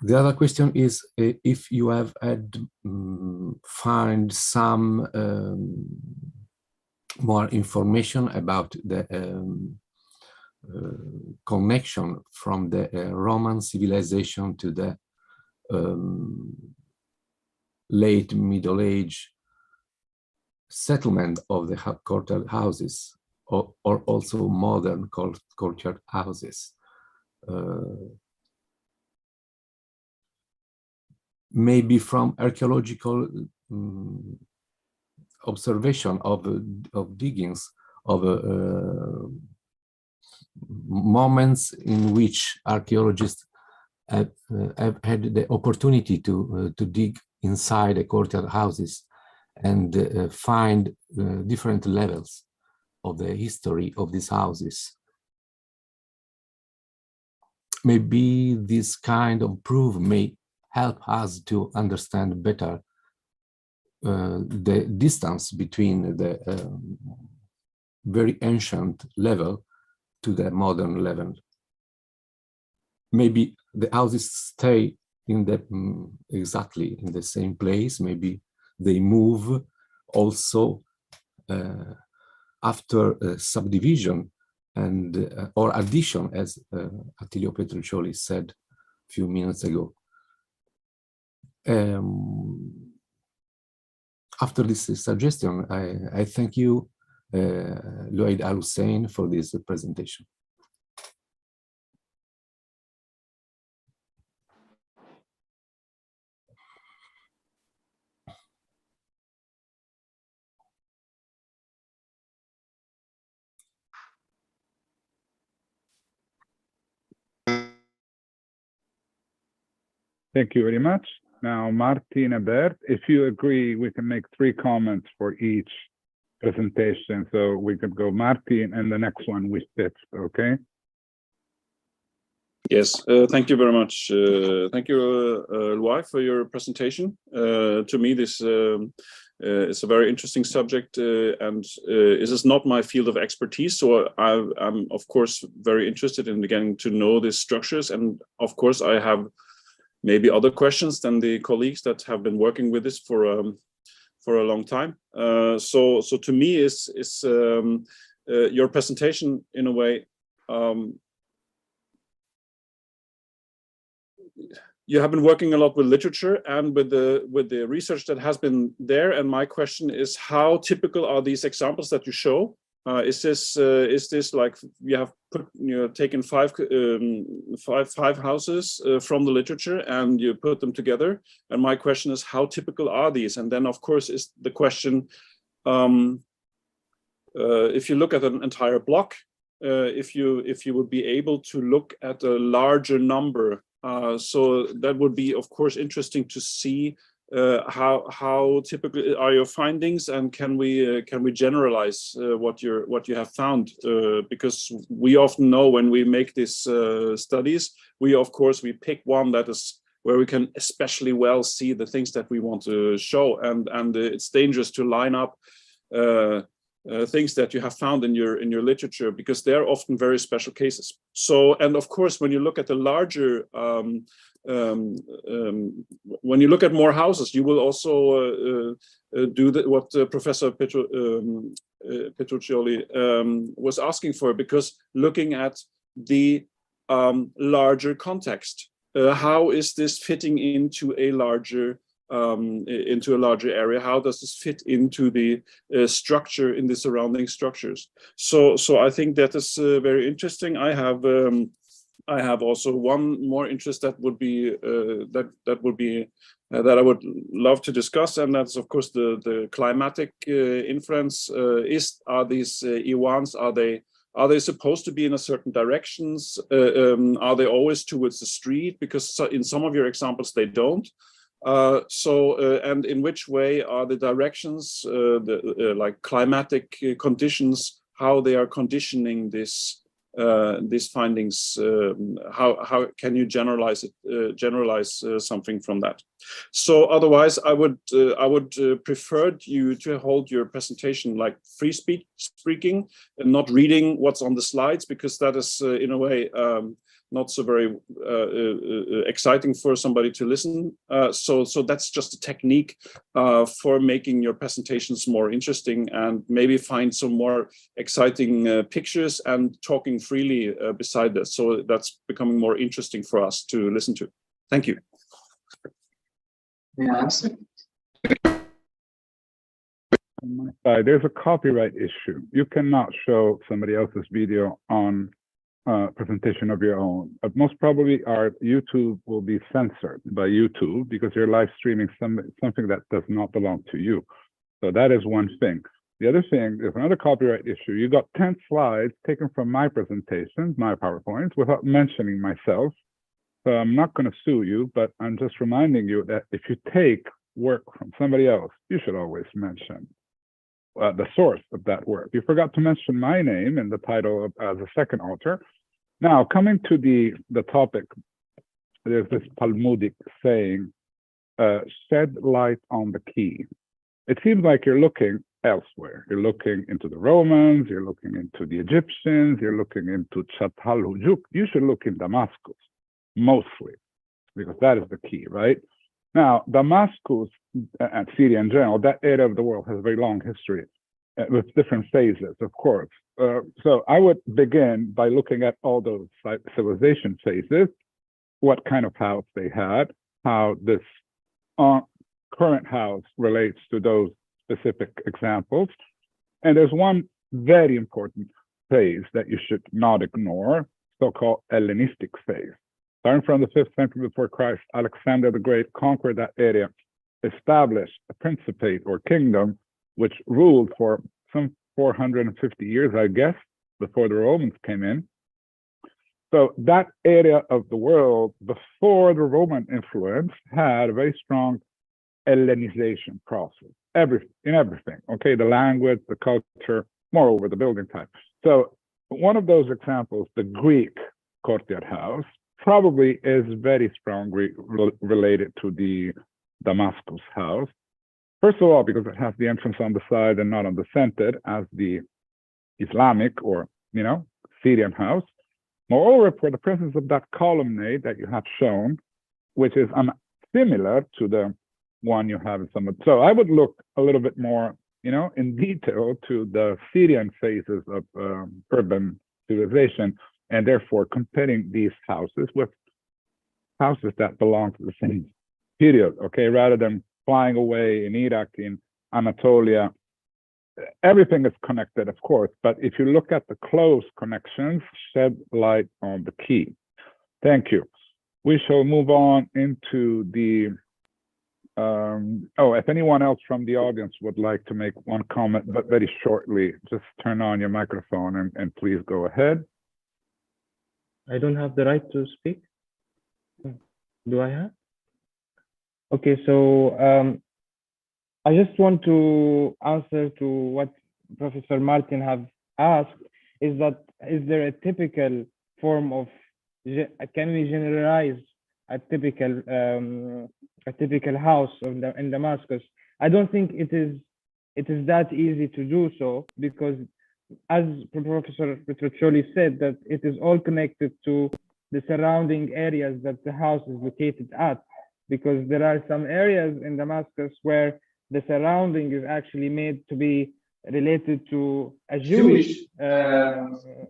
A: the other question is if you have had find some more information about the connection from the Roman civilization to the late Middle Age settlement of the courtyard houses, or also modern courtyard houses. Maybe from archaeological observation of diggings, of moments in which archaeologists have had the opportunity to dig inside the courtyard houses and find different levels of the history of these houses. Maybe this kind of proof may help us to understand better the distance between the very ancient level to the modern level. Maybe the houses stay in the exactly in the same place. Maybe they move also after subdivision and or addition, as Attilio Petruccioli said a few minutes ago. After this suggestion, I thank you, Luaid Al-Hussein, for this presentation.
H: Thank you very much. Now, Martin and Bert, if you agree, we can make 3 comments for each presentation. So we could go Martin and the next one with Fitz, okay?
D: Yes, thank you very much. Thank you, Luai, for your presentation. To me, this is a very interesting subject, and this is not my field of expertise. So I'm, of course, very interested in getting to know these structures. And of course, I have maybe other questions than the colleagues that have been working with this for a long time. So to me, is your presentation in a way. You have been working a lot with literature and with the research that has been there, and my question is, how typical are these examples that you show? Is this like you have taken five houses from the literature and you put them together? And my question is, how typical are these? And then, of course, is the question, if you look at an entire block, if you would be able to look at a larger number, so that would be, of course, interesting to see how typically are your findings, and can we generalize what you have found, because we often know when we make these studies, we pick one that is where we can especially well see the things that we want to show, and it's dangerous to line up things that you have found in your literature, because they're often very special cases. So, and of course, when you look at the larger, when you look at more houses, you will also do what Professor Petruccioli was asking for, because looking at the larger context, how is this fitting into a larger area? How does this fit into the structure in the surrounding structures? So I think that is very interesting. I have also one more interest that would be that I would love to discuss, and that's of course the climatic influence. Are these Iwans, are they supposed to be in a certain directions? Are they always towards the street? Because in some of your examples they don't. And in which way are the directions, like climatic conditions, how they are conditioning these findings? How can you generalize something from that? So otherwise, I would prefer you to hold your presentation like free speaking and not reading what's on the slides, because that is in a way not so very exciting for somebody to listen. So that's just a technique for making your presentations more interesting, and maybe find some more exciting pictures and talking freely beside this. So that's becoming more interesting for us to listen to. Thank you.
B: Yes.
H: On my side, there's a copyright issue. You cannot show somebody else's video on presentation of your own. But most probably our YouTube will be censored by YouTube because you're live streaming something that does not belong to you. So that is one thing. The other thing is another copyright issue. You got 10 slides taken from my presentation, my PowerPoints, without mentioning myself. So I'm not going to sue you, but I'm just reminding you that if you take work from somebody else, you should always mention the source of that work. You forgot to mention my name in the title as a second author. Now, coming to the topic, there's this Talmudic saying, shed light on the key. It seems like you're looking elsewhere. You're looking into the Romans, you're looking into the Egyptians, you're looking into Çatalhöyük. You should look in Damascus, mostly, because that is the key, right? Now, Damascus and Syria in general, that area of the world has a very long history with different phases, of course. So I would begin by looking at all those civilization phases, what kind of house they had, how this current house relates to those specific examples. And there's one very important phase that you should not ignore, so-called Hellenistic phase. Starting from the 5th century before Christ, Alexander the Great conquered that area, established a principate or kingdom, which ruled for some 450 years, I guess, before the Romans came in. So that area of the world before the Roman influence had a very strong Hellenization process, in everything, okay? The language, the culture, moreover, the building type. So one of those examples, the Greek courtyard house, probably is very strongly related to the Damascus house. First of all, because it has the entrance on the side and not on the center, as the Islamic or, Syrian house. Moreover, for the presence of that colonnade that you have shown, which is similar to the one you have in some. So I would look a little bit more, in detail to the Syrian phases of urban civilization, and therefore comparing these houses with houses that belong to the same period, okay, rather than flying away in Iraq, in Anatolia. Everything is connected, of course, but if you look at the close connections, shed light on the key. Thank you. We shall move on into the If anyone else from the audience would like to make one comment, but very shortly, just turn on your microphone and please go ahead.
I: I don't have the right to speak. Do I have? Okay, so I just want to answer to what Professor Martin have asked, is there a typical form of, can we generalize a typical house in Damascus? I don't think it is that easy to do so, because as Professor Petruccioli said, that it is all connected to the surrounding areas that the house is located at, because there are some areas in Damascus where the surrounding is actually made to be related to a Jewish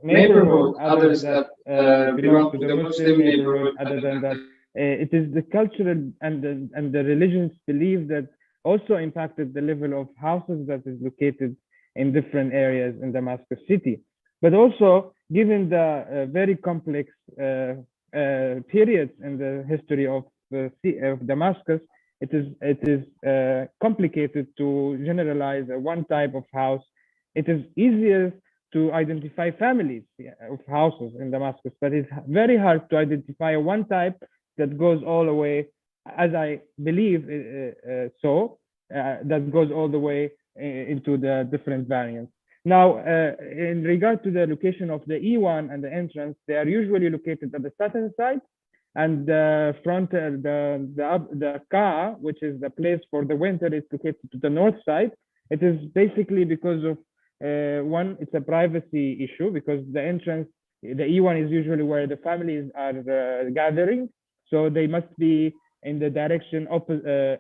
I: neighborhood, others that belong to the Muslim neighborhood. Other than that, it is the cultural and the religious belief that also impacted the level of houses that is located in different areas in Damascus city. But also, given the very complex periods in the history of Damascus, it is complicated to generalize one type of house. It is easier to identify families of houses in Damascus, but it's very hard to identify one type that goes all the way, as I believe that goes all the way into the different variants. Now, in regard to the location of the E1 and the entrance, they are usually located at the southern side, and the front, the Ka, which is the place for the winter, is located to the north side. It is basically because of one, it's a privacy issue, because the entrance, the E1 is usually where the families are gathering, so they must be in the direction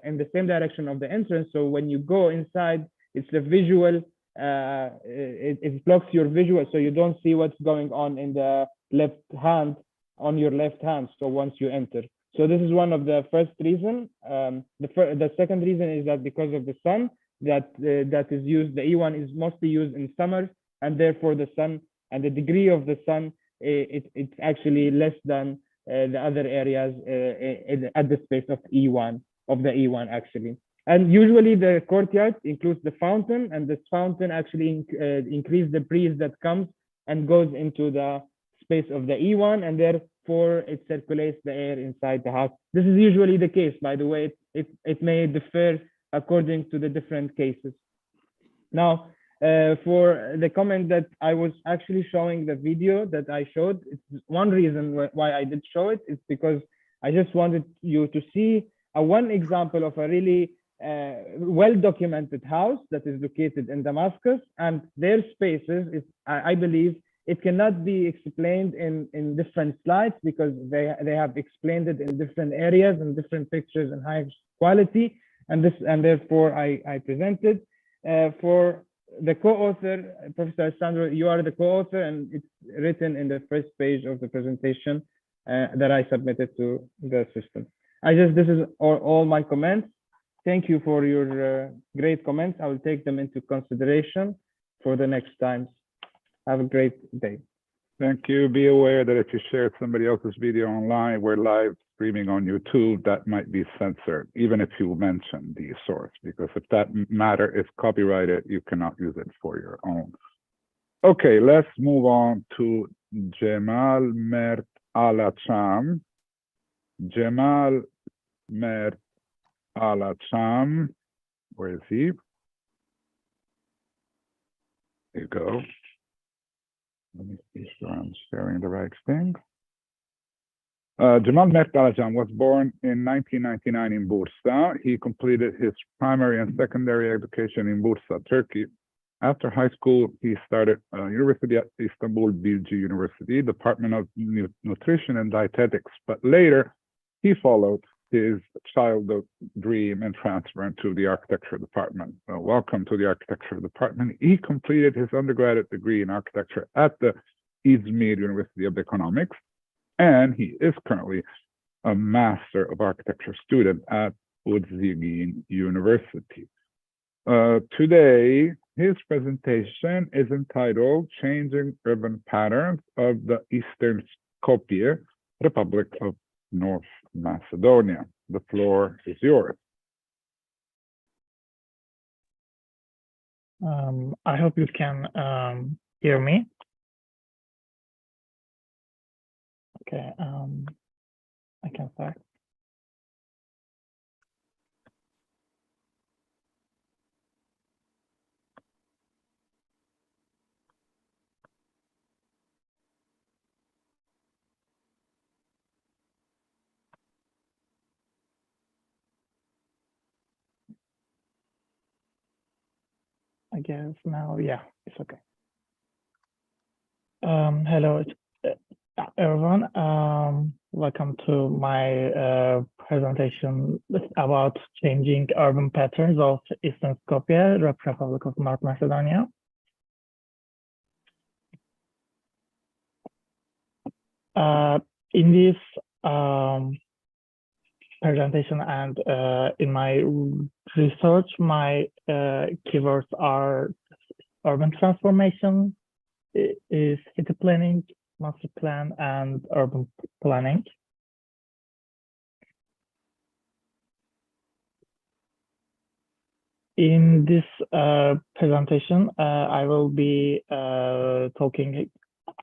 I: in the same direction of the entrance. So when you go inside, it's the visual. It blocks your visual, so you don't see what's going on in the left hand, on your left hand. So once you enter, so this is one of the first reason. The second reason is that because of the sun that is used, the E1 is mostly used in summer, and therefore the sun and the degree of the sun, it's actually less than the other areas at the space of E1 actually. And usually the courtyard includes the fountain, and this fountain actually increases the breeze that comes and goes into the space of the E1, and therefore it circulates the air inside the house. This is usually the case, by the way. It may differ according to the different cases. Now, for the comment that I was actually showing the video that I showed, it's one reason why I did show it. It's because I just wanted you to see one example of a really well-documented house that is located in Damascus, and their spaces is, I believe, it cannot be explained in different slides, because they have explained it in different areas and different pictures and high quality, and therefore I presented. For the co-author, Professor Alessandro, you are the co-author, and it's written in the first page of the presentation that I submitted to the system. This is all my comments. Thank you for your great comments. I will take them into consideration for the next times. Have a great day.
H: Thank you. Be aware that if you share somebody else's video online, we're live streaming on YouTube, that might be censored, even if you mention the source, because if that matter is copyrighted, you cannot use it for your own. Okay, let's move on to Jamal Mert Alacham. Jamal Mert Alacham, where is he? There you go. Let me see sure I'm sharing the right thing. Jamal Mert Alacham was born in 1999 in Bursa. He completed his primary and secondary education in Bursa, Turkey. After high school, he started university at Istanbul Bilgi University, Department of Nutrition and Dietetics, but later he followed his childhood dream and transferred to the architecture department. Welcome to the architecture department. He completed his undergraduate degree in architecture at the Izmir University of Economics, and he is currently a Master of Architecture student at Uzziagin University. Today, his presentation is entitled Changing Urban Patterns of the Eastern Skopje, Republic of North Macedonia. The floor is yours.
I: I hope you can hear me. Okay, I can start. I guess now, yeah, it's okay. Hello, everyone. Welcome to my presentation about changing urban patterns of Eastern Skopje, Republic of North Macedonia. In this presentation and in my research, my keywords are urban transformation, is city planning, master plan, and urban planning. In this presentation, I will be talking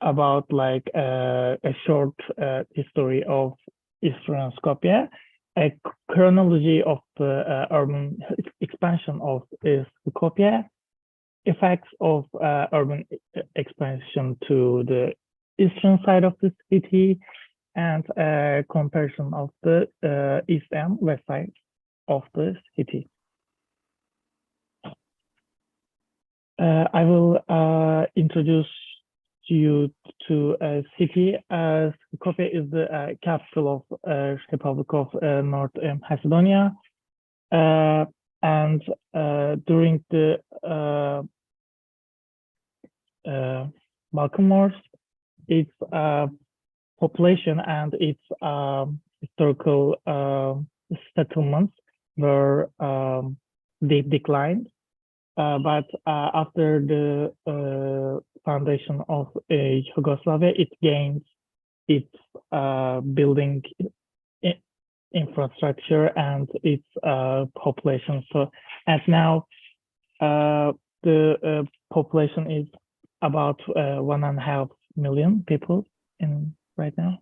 I: about like a short history of Eastern Skopje, a chronology of the urban expansion of Skopje, effects of urban expansion to the eastern side of the city, and a comparison of the east and west side of the city. I will introduce you to a city. Skopje is the capital of Republic of North Macedonia, and during the Balkan Wars, its population and its historical settlements were deep declined. But after the foundation of Yugoslavia, it gained its building infrastructure and its population. So, and now the population is about 1.5 million people in right now.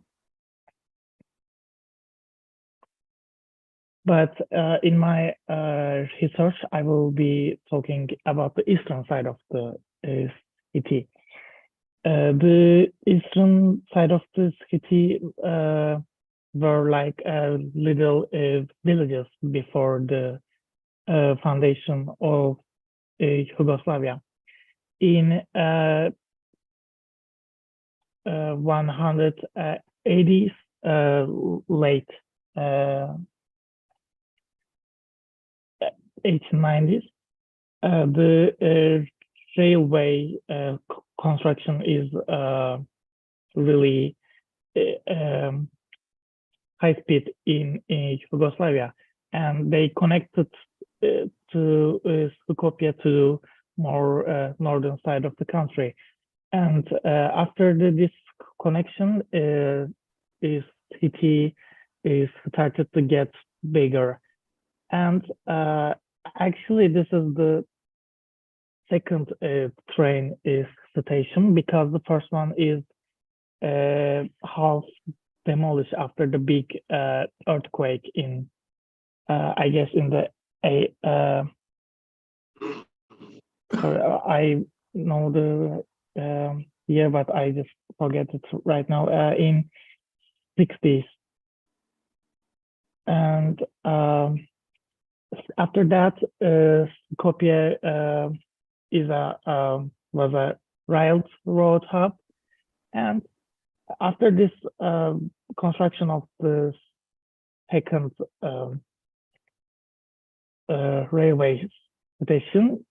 I: But in my research, I will be talking about the eastern side of the city. The eastern side of the city were like little villages before the foundation of Yugoslavia. In 180s, late 1890s, the railway construction is really high speed in Yugoslavia, and they connected to Skopje to more northern side of the country. And after this connection, this city is started to get bigger. And actually, this is the second train station, because the first one is half demolished after the big earthquake in, I guess, in the sorry, I know the year, but I just forget it right now. In 60s, and after that, Skopje is was a railroad hub, and after this construction of the second railway station,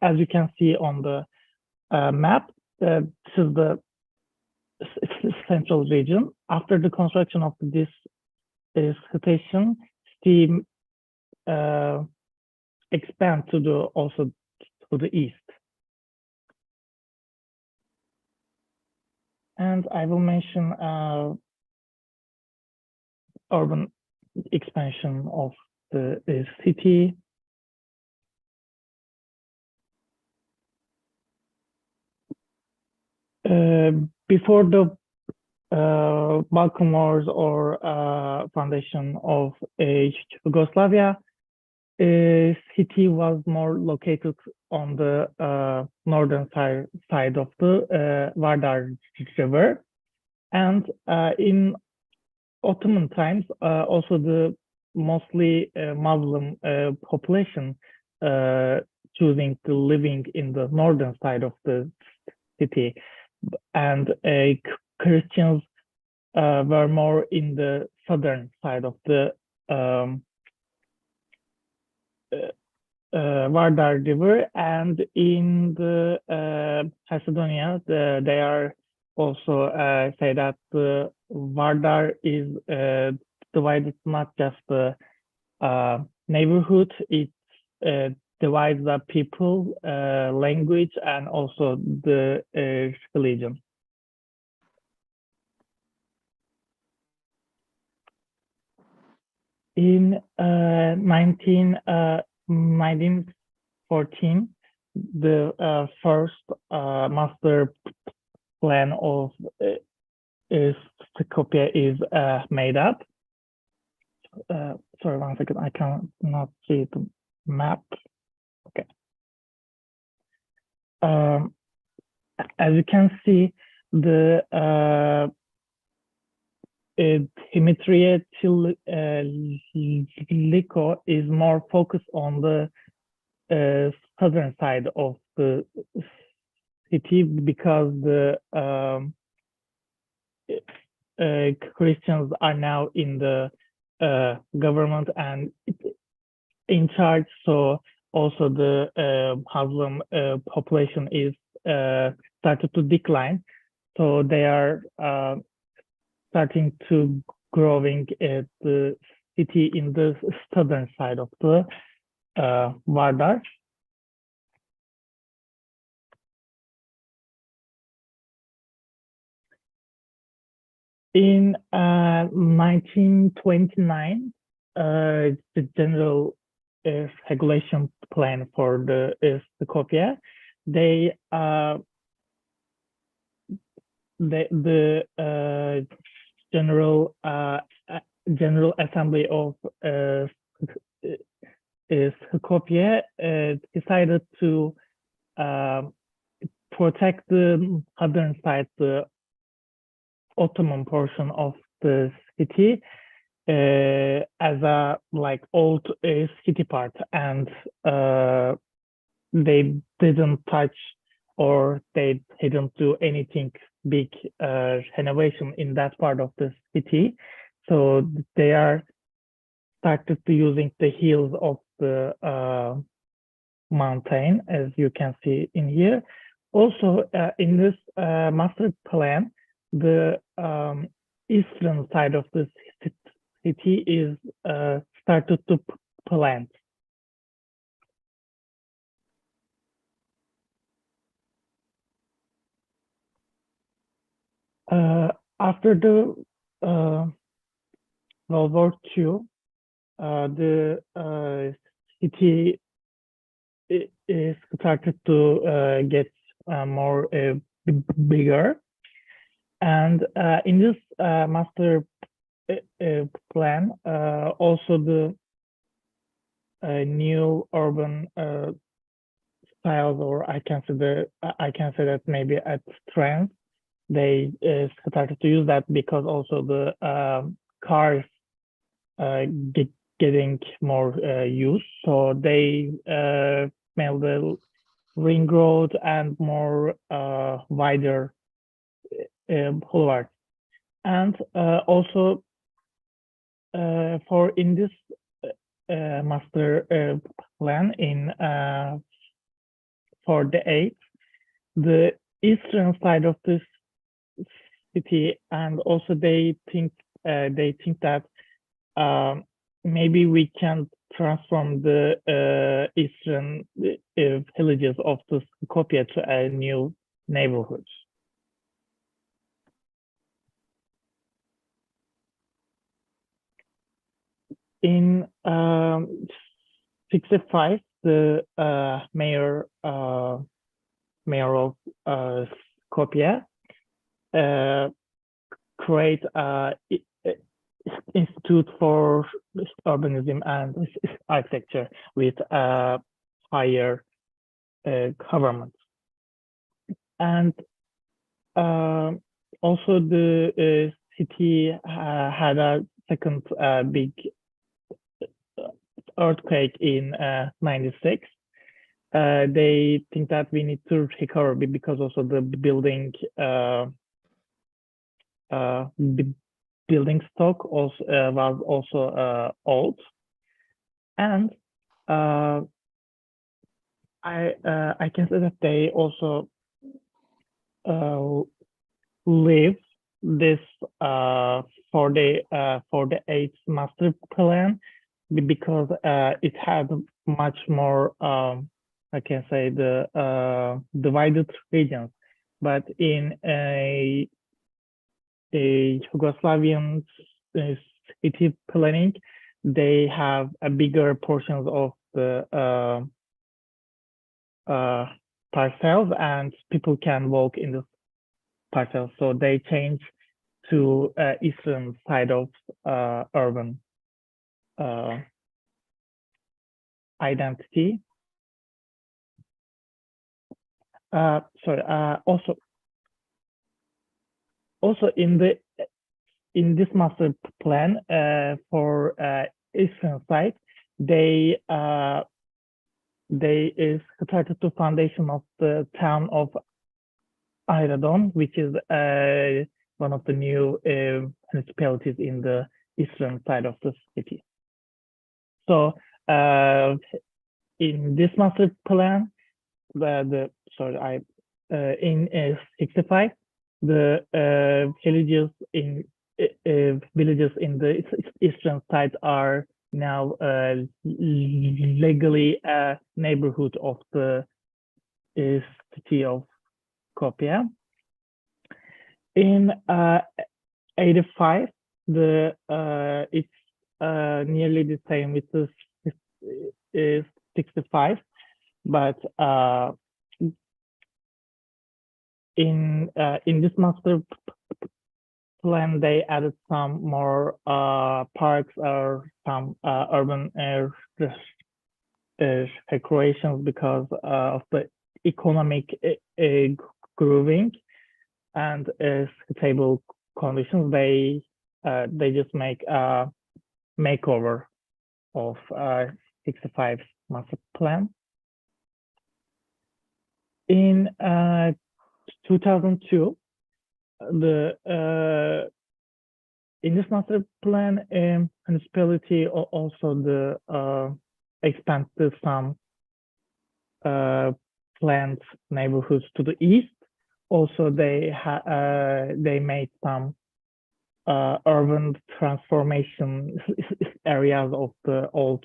I: as you can see on the map, this is the central region. After the construction of this station, steam expand to the also to the east. And I will mention urban expansion of the city. before the Balkan Wars or foundation of Yugoslavia, city was more located on the northern side of the Vardar River, and in Ottoman times, also the mostly Muslim population choosing to living in the northern side of the city, and Christians were more in the southern side of the Vardar River, and in the Macedonia, they are also say that the Vardar is divided not just the neighborhood, it divides the people, language, and also the religion. In 1914, the first master plan of Skopje is made up. Sorry, 1 second, I cannot see the map. Okay. As you can see, the Dimitriye Chiliko is more focused on the southern side of the city, because the Christians are now in the government and in charge, so also the Muslim population is started to decline, so they are starting to growing the city in the southern side of the Vardar. In 1929, the general regulation plan for the Skopje, the General Assembly of Skopje decided to protect the southern side, the Ottoman portion of the city, as a like old city part, and they didn't touch or they didn't do anything big renovation in that part of the city, so they are started to using the hills of the mountain, as you can see in here. Also, in this master plan, the eastern side of the city is started to plant. After the World War II, the city is started to get more bigger, and in this master plan, also the new urban styles, or I can say that maybe at trends, they started to use that, because also the cars getting more use, so they made the ring road and more wider boulevard. And also for in this master plan in 48, the eastern side of this city, and also they think that maybe we can transform the eastern villages of the Skopje to a new neighborhoods. In 65, the mayor of Skopje create a institute for urbanism and architecture with higher government. And also the city had a second big earthquake in 96. They think that we need to recover because also the building building stock also was also old, and I can say that they also leave this for the eighth master plan because it had much more I can say the divided regions, but in a Yugoslavian city planning, they have a bigger portions of the parcels, and people can walk in the parcels. So they change to eastern side of urban identity. Also in this master plan for eastern side, they started the foundation of the town of Iradon, which is one of the new municipalities in the eastern side of the city. So in this master plan, in 65, the villages in the eastern side are now legally a neighborhood of the city of Skopje. In 85, it's nearly the same with the 65, but in this master plan, they added some more parks or some urban recreations because of the economic growing and stable conditions. They just make a makeover of 65 master plan. In 2002, in this master plan, municipality also expanded some planned neighborhoods to the east. Also, they made some urban transformation areas of the old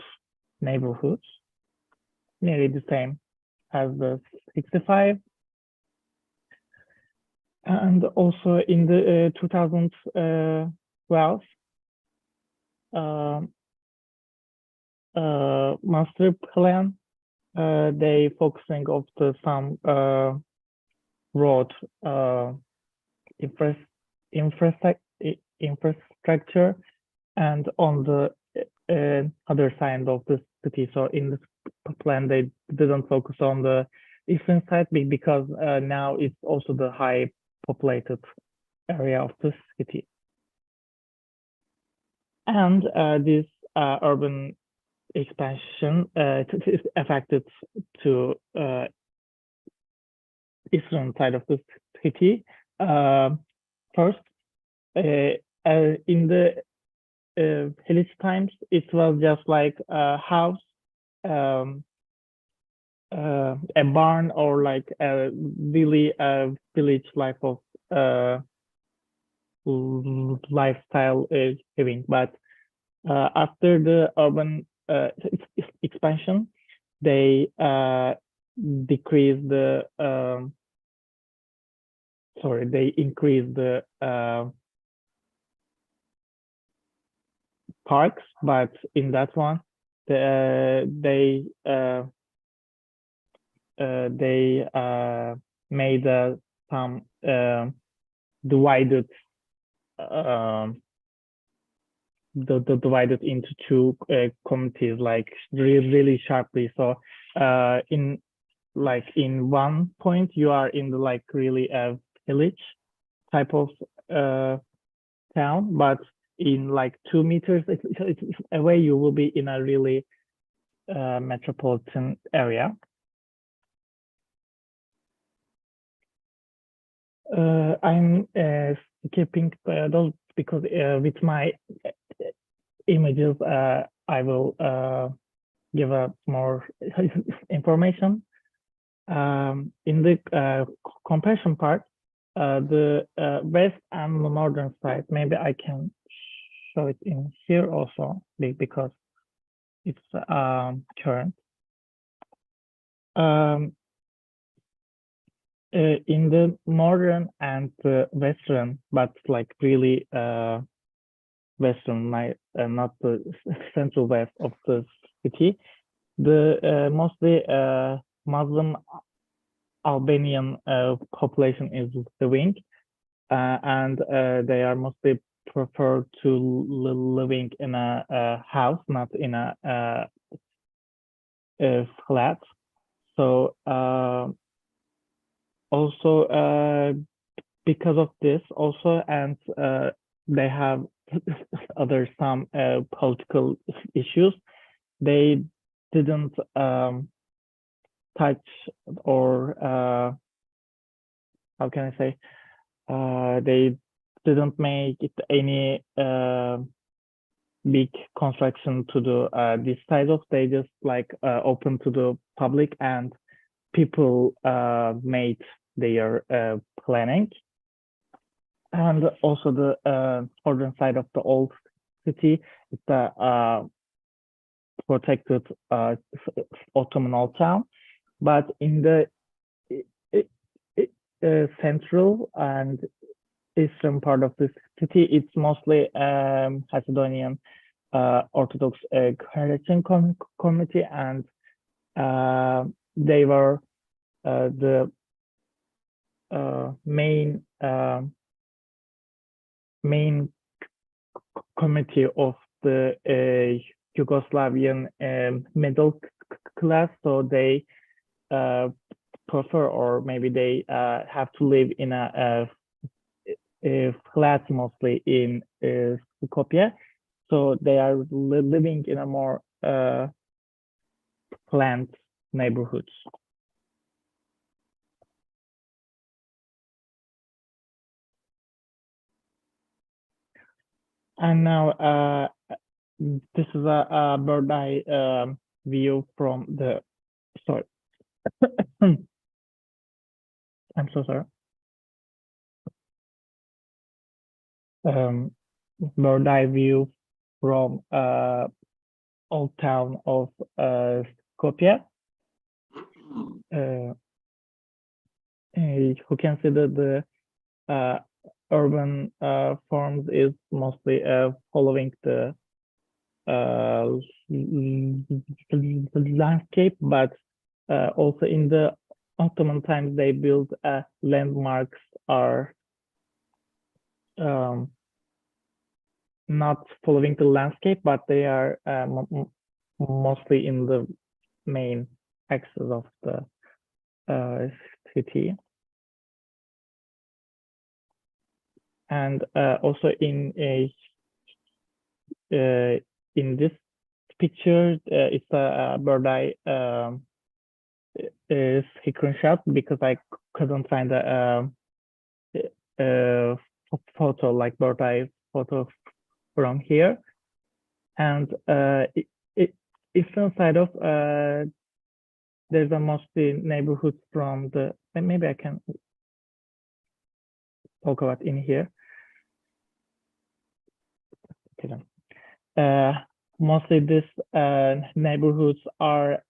I: neighborhoods, nearly the same as the 65. And also in the 2012 master plan, they focusing of some road infrastructure, and on the other side of the city. So in this plan, they didn't focus on the eastern side because now it's also the high populated area of the city. And this urban expansion is affected to eastern side of the city. First, in the village times, it was just like a house, a barn, or like a really village life of lifestyle living. But after the urban expansion, they increase the parks, but in that one, they made some divided divided into two communities, like really sharply. So in one point you are in the like really village type of town, but in like 2 meters away you will be in a really metropolitan area. I'm skipping those because with my images I will give more information. In the comparison part, the west and the northern side, maybe I can show it in here also because it's current. In the northern and the western, but like really western, not the central west of the city, the mostly Muslim Albanian population is living, and they are mostly prefer to living in a house, not in a flat. So also because of this also, and they have other some political issues, they didn't touch or how can I say, they didn't make it any big construction to the this side of, they just like open to the public and people made their planning. And also the northern side of the old city, it's a protected Ottoman old town, but in the central and eastern part of the city, it's mostly Macedonian Orthodox Christian community, and they were the main community of the Yugoslavian middle class, so they prefer, or maybe they have to live in a flat mostly in Skopje, so they are living in a more planned neighborhoods. And now this is a bird eye view from the, sorry, I'm so sorry. Bird eye view from old town of Skopje. Who can see that the urban forms is mostly following the landscape, but also in the Ottoman times they built landmarks are not following the landscape, but they are mostly in the main axis of the city. And also in this picture, it's a bird eye screenshot because I couldn't find a photo, like bird eye photo from here. And eastern side of there's a mostly neighborhoods from the, maybe I can talk about in here. Mostly this neighborhoods are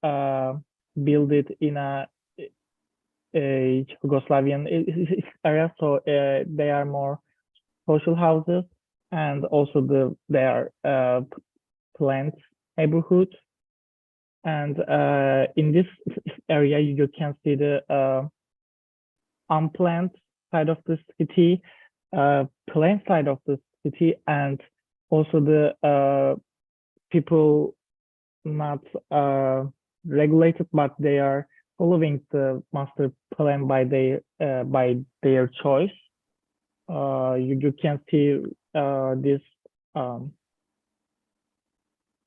I: built in a Yugoslavian area, so they are more social houses, and also they are planned neighborhoods. And in this area, you can see the unplanned side of the city. plain side of the city, and also the people not regulated, but they are following the master plan by their choice. You can see this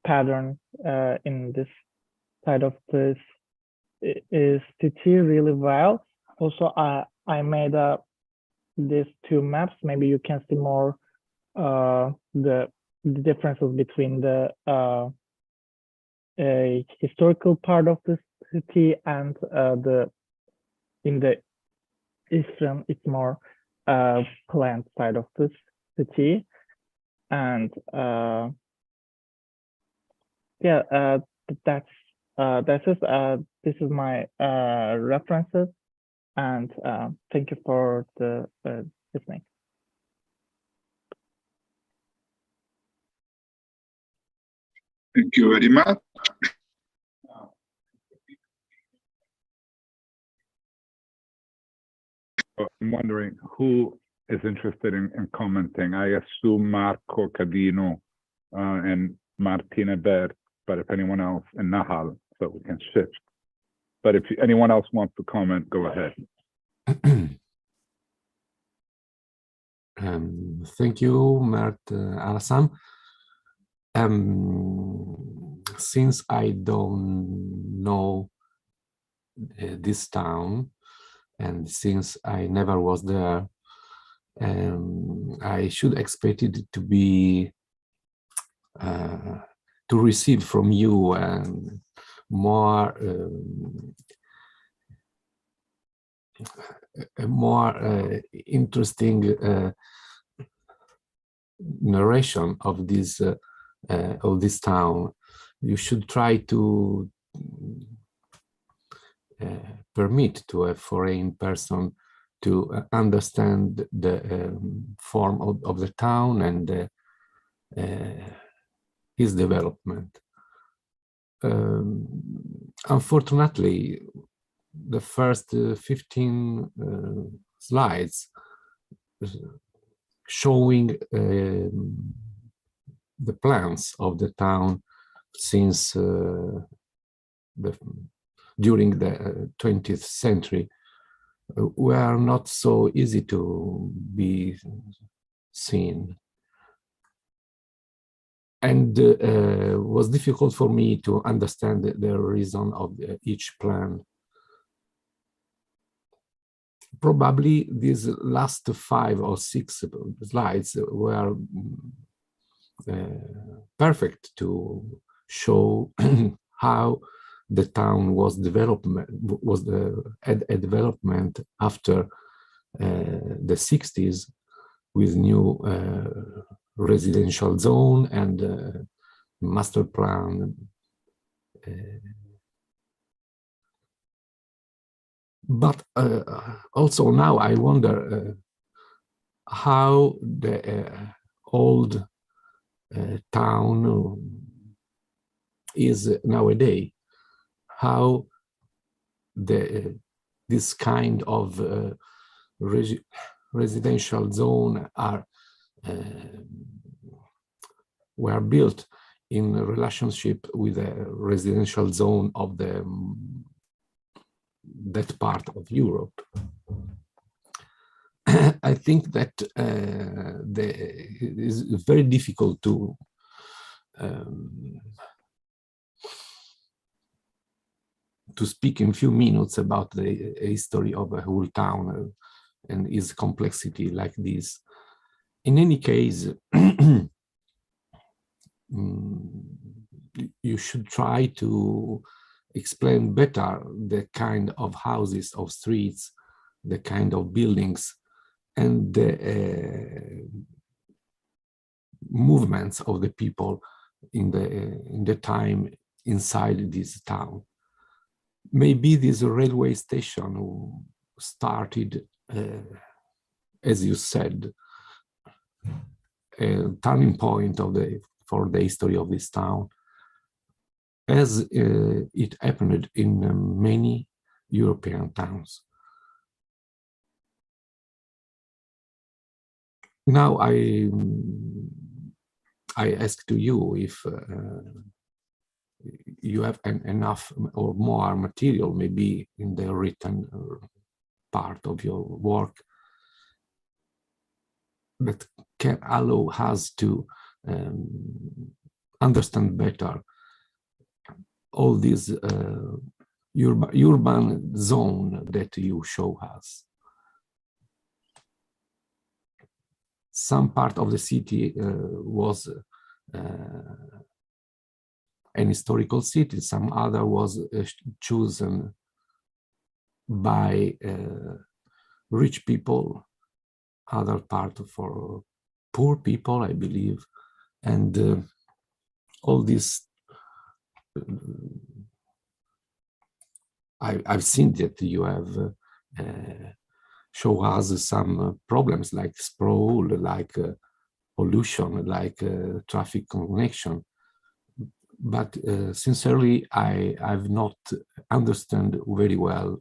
I: pattern in this side of this city really well. Also, I made these two maps. Maybe you can see more the differences between the historical part of the city and in the eastern, it's more planned side of the city. And yeah, this is my references, and thank you for the listening.
B: Thank you very much.
H: I'm wondering who is interested in commenting. I assume Marco Cadino and Martina Bert, but if anyone else, and Nahal, so we can shift. But if anyone else wants to comment, go ahead.
A: Thank you, Mert Alasam. Since I don't know this town, and since I never was there, I should expect it to be to receive from you more a more interesting narration of this town. You should try to permit to a foreign person to understand the form of the town and his development. Unfortunately, the first 15 slides showing the plans of the town since during the 20th century were not so easy to be seen, and was difficult for me to understand the reason of each plan. Probably these last 5 or 6 slides were perfect to show how the town was a development after the 60s with new residential zone and master plan. But also now I wonder how the old town is nowadays, how this kind of residential zone were built in relationship with the residential zone of that part of Europe. I think that it is very difficult to speak in few minutes about the history of a whole town and its complexity like this. In any case, you should try to explain better the kind of houses, of streets, the kind of buildings, and the movements of the people in the time inside this town. Maybe this railway station started, as you said, a turning point for the history of this town, as it happened in many European towns. Now I ask to you if you have enough or more material, maybe in the written part of your work, that can allow us to understand better all these urban zone that you show us. Some part of the city was an historical city, some other was chosen by rich people, other part for poor people, I believe, and all this. I've seen that you have show us some problems like sprawl, like pollution, like traffic connection. But sincerely, I've not understand very well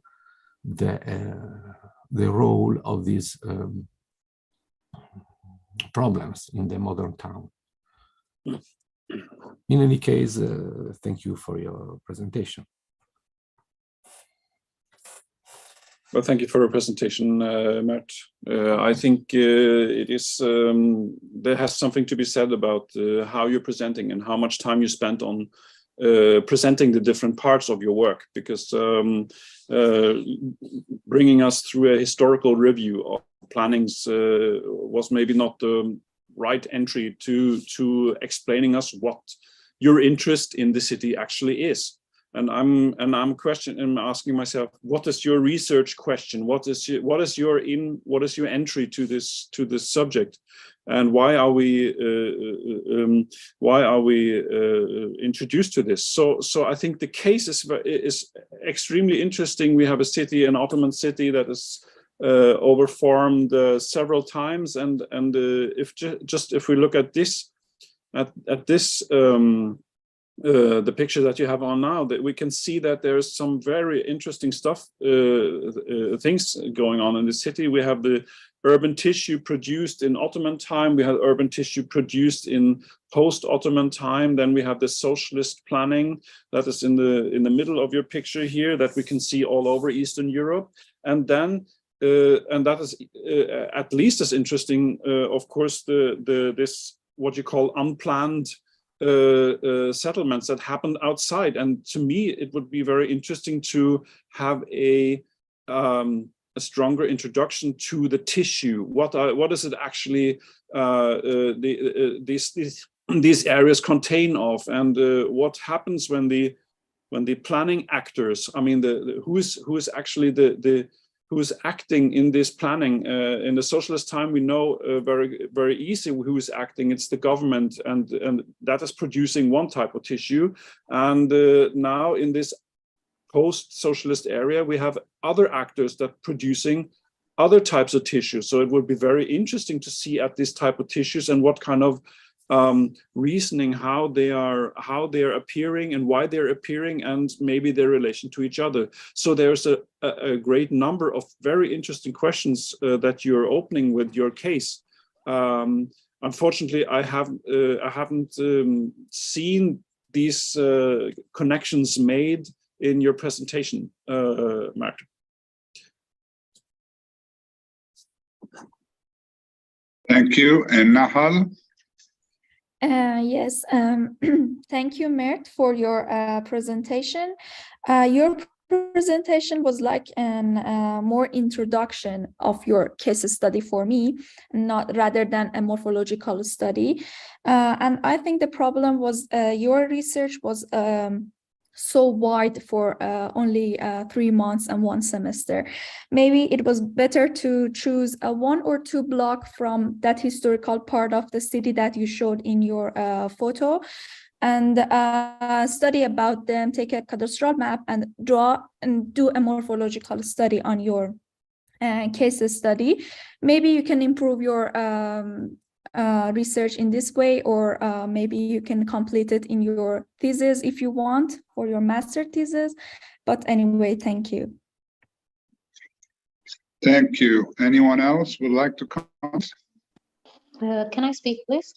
A: the role of these problems in the modern town. In any case, thank you for your presentation.
D: Well, thank you for your presentation, Mert. I think it is there has something to be said about how you're presenting and how much time you spent on presenting the different parts of your work, because bringing us through a historical review of plannings was maybe not the right entry to explaining us what your interest in the city actually is. And I'm asking myself, what is your research question? What is your entry to this subject, and why are we introduced to this? So I think the case is extremely interesting. We have a city, an Ottoman city, that is overformed several times, and if we look at this the picture that you have on now, that we can see that there's some very interesting stuff, things going on in the city. We have the urban tissue produced in Ottoman time. We have urban tissue produced in post-Ottoman time. Then we have the socialist planning that is in the middle of your picture here, that we can see all over Eastern Europe. And then and that is at least as interesting, of course, this what you call unplanned settlements that happened outside. And to me, it would be very interesting to have a stronger introduction to the tissue. What is it actually these areas contain of, and what happens when the planning actors, I mean, who is actually who is acting in this planning. In the socialist time, we know very, very easy who is acting. It's the government, and that is producing one type of tissue. And now in this post-socialist area, we have other actors that producing other types of tissue. So it would be very interesting to see at this type of tissues and what kind of reasoning, how they are appearing and why they're appearing, and maybe their relation to each other. So there's a great number of very interesting questions that you're opening with your case. Unfortunately, I haven't seen these connections made in your presentation, Mert.
B: Thank you. And Nahal?
J: Yes, thank you, Mert, for your presentation. Your presentation was like an more introduction of your case study for me, rather than a morphological study. And I think the problem was your research was so wide for only 3 months and 1 semester. Maybe it was better to choose a 1 or 2 block from that historical part of the city that you showed in your photo, and study about them, take a cadastral map and draw and do a morphological study on your case study. Maybe you can improve your research in this way, or maybe you can complete it in your thesis if you want, for your master thesis. But anyway, thank you.
B: Thank you. Anyone else would like to comment?
K: Can I speak, please?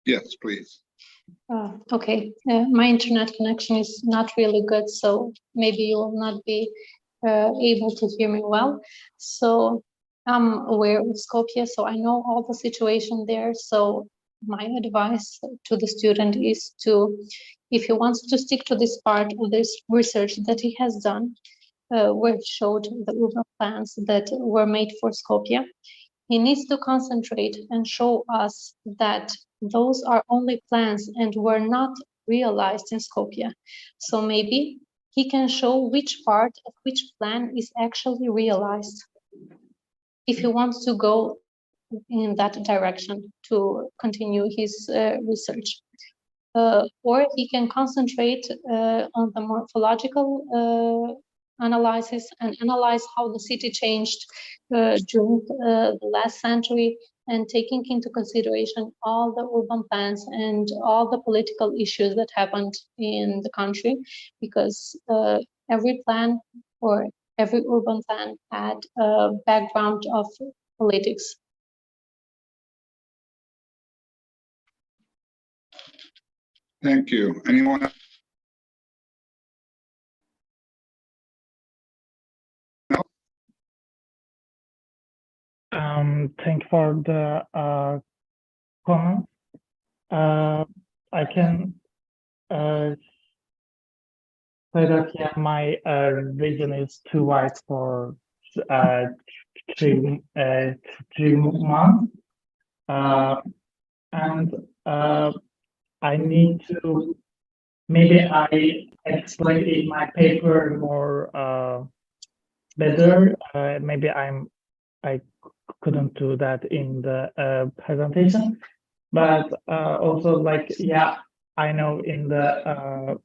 B: Yes, please.
K: Okay, my internet connection is not really good, so maybe you will not be able to hear me well. So I'm aware of Skopje, so I know all the situation there. So my advice to the student is to, if he wants to stick to this part of this research that he has done, where he showed the urban plans that were made for Skopje, he needs to concentrate and show us that those are only plans and were not realized in Skopje. So maybe he can show which part of which plan is actually realized, if he wants to go in that direction to continue his research. Or he can concentrate on the morphological analysis and analyze how the city changed during the last century, and taking into consideration all the urban plans and all the political issues that happened in the country, because every plan or every urban plan had a background of politics.
B: Thank you. Anyone else?
L: Thank you for the comment. I can say that yeah, my vision is too wide for 3 months, and I need to, maybe I explain in my paper more better. Maybe I couldn't do that in the presentation, but also like, yeah, I know in the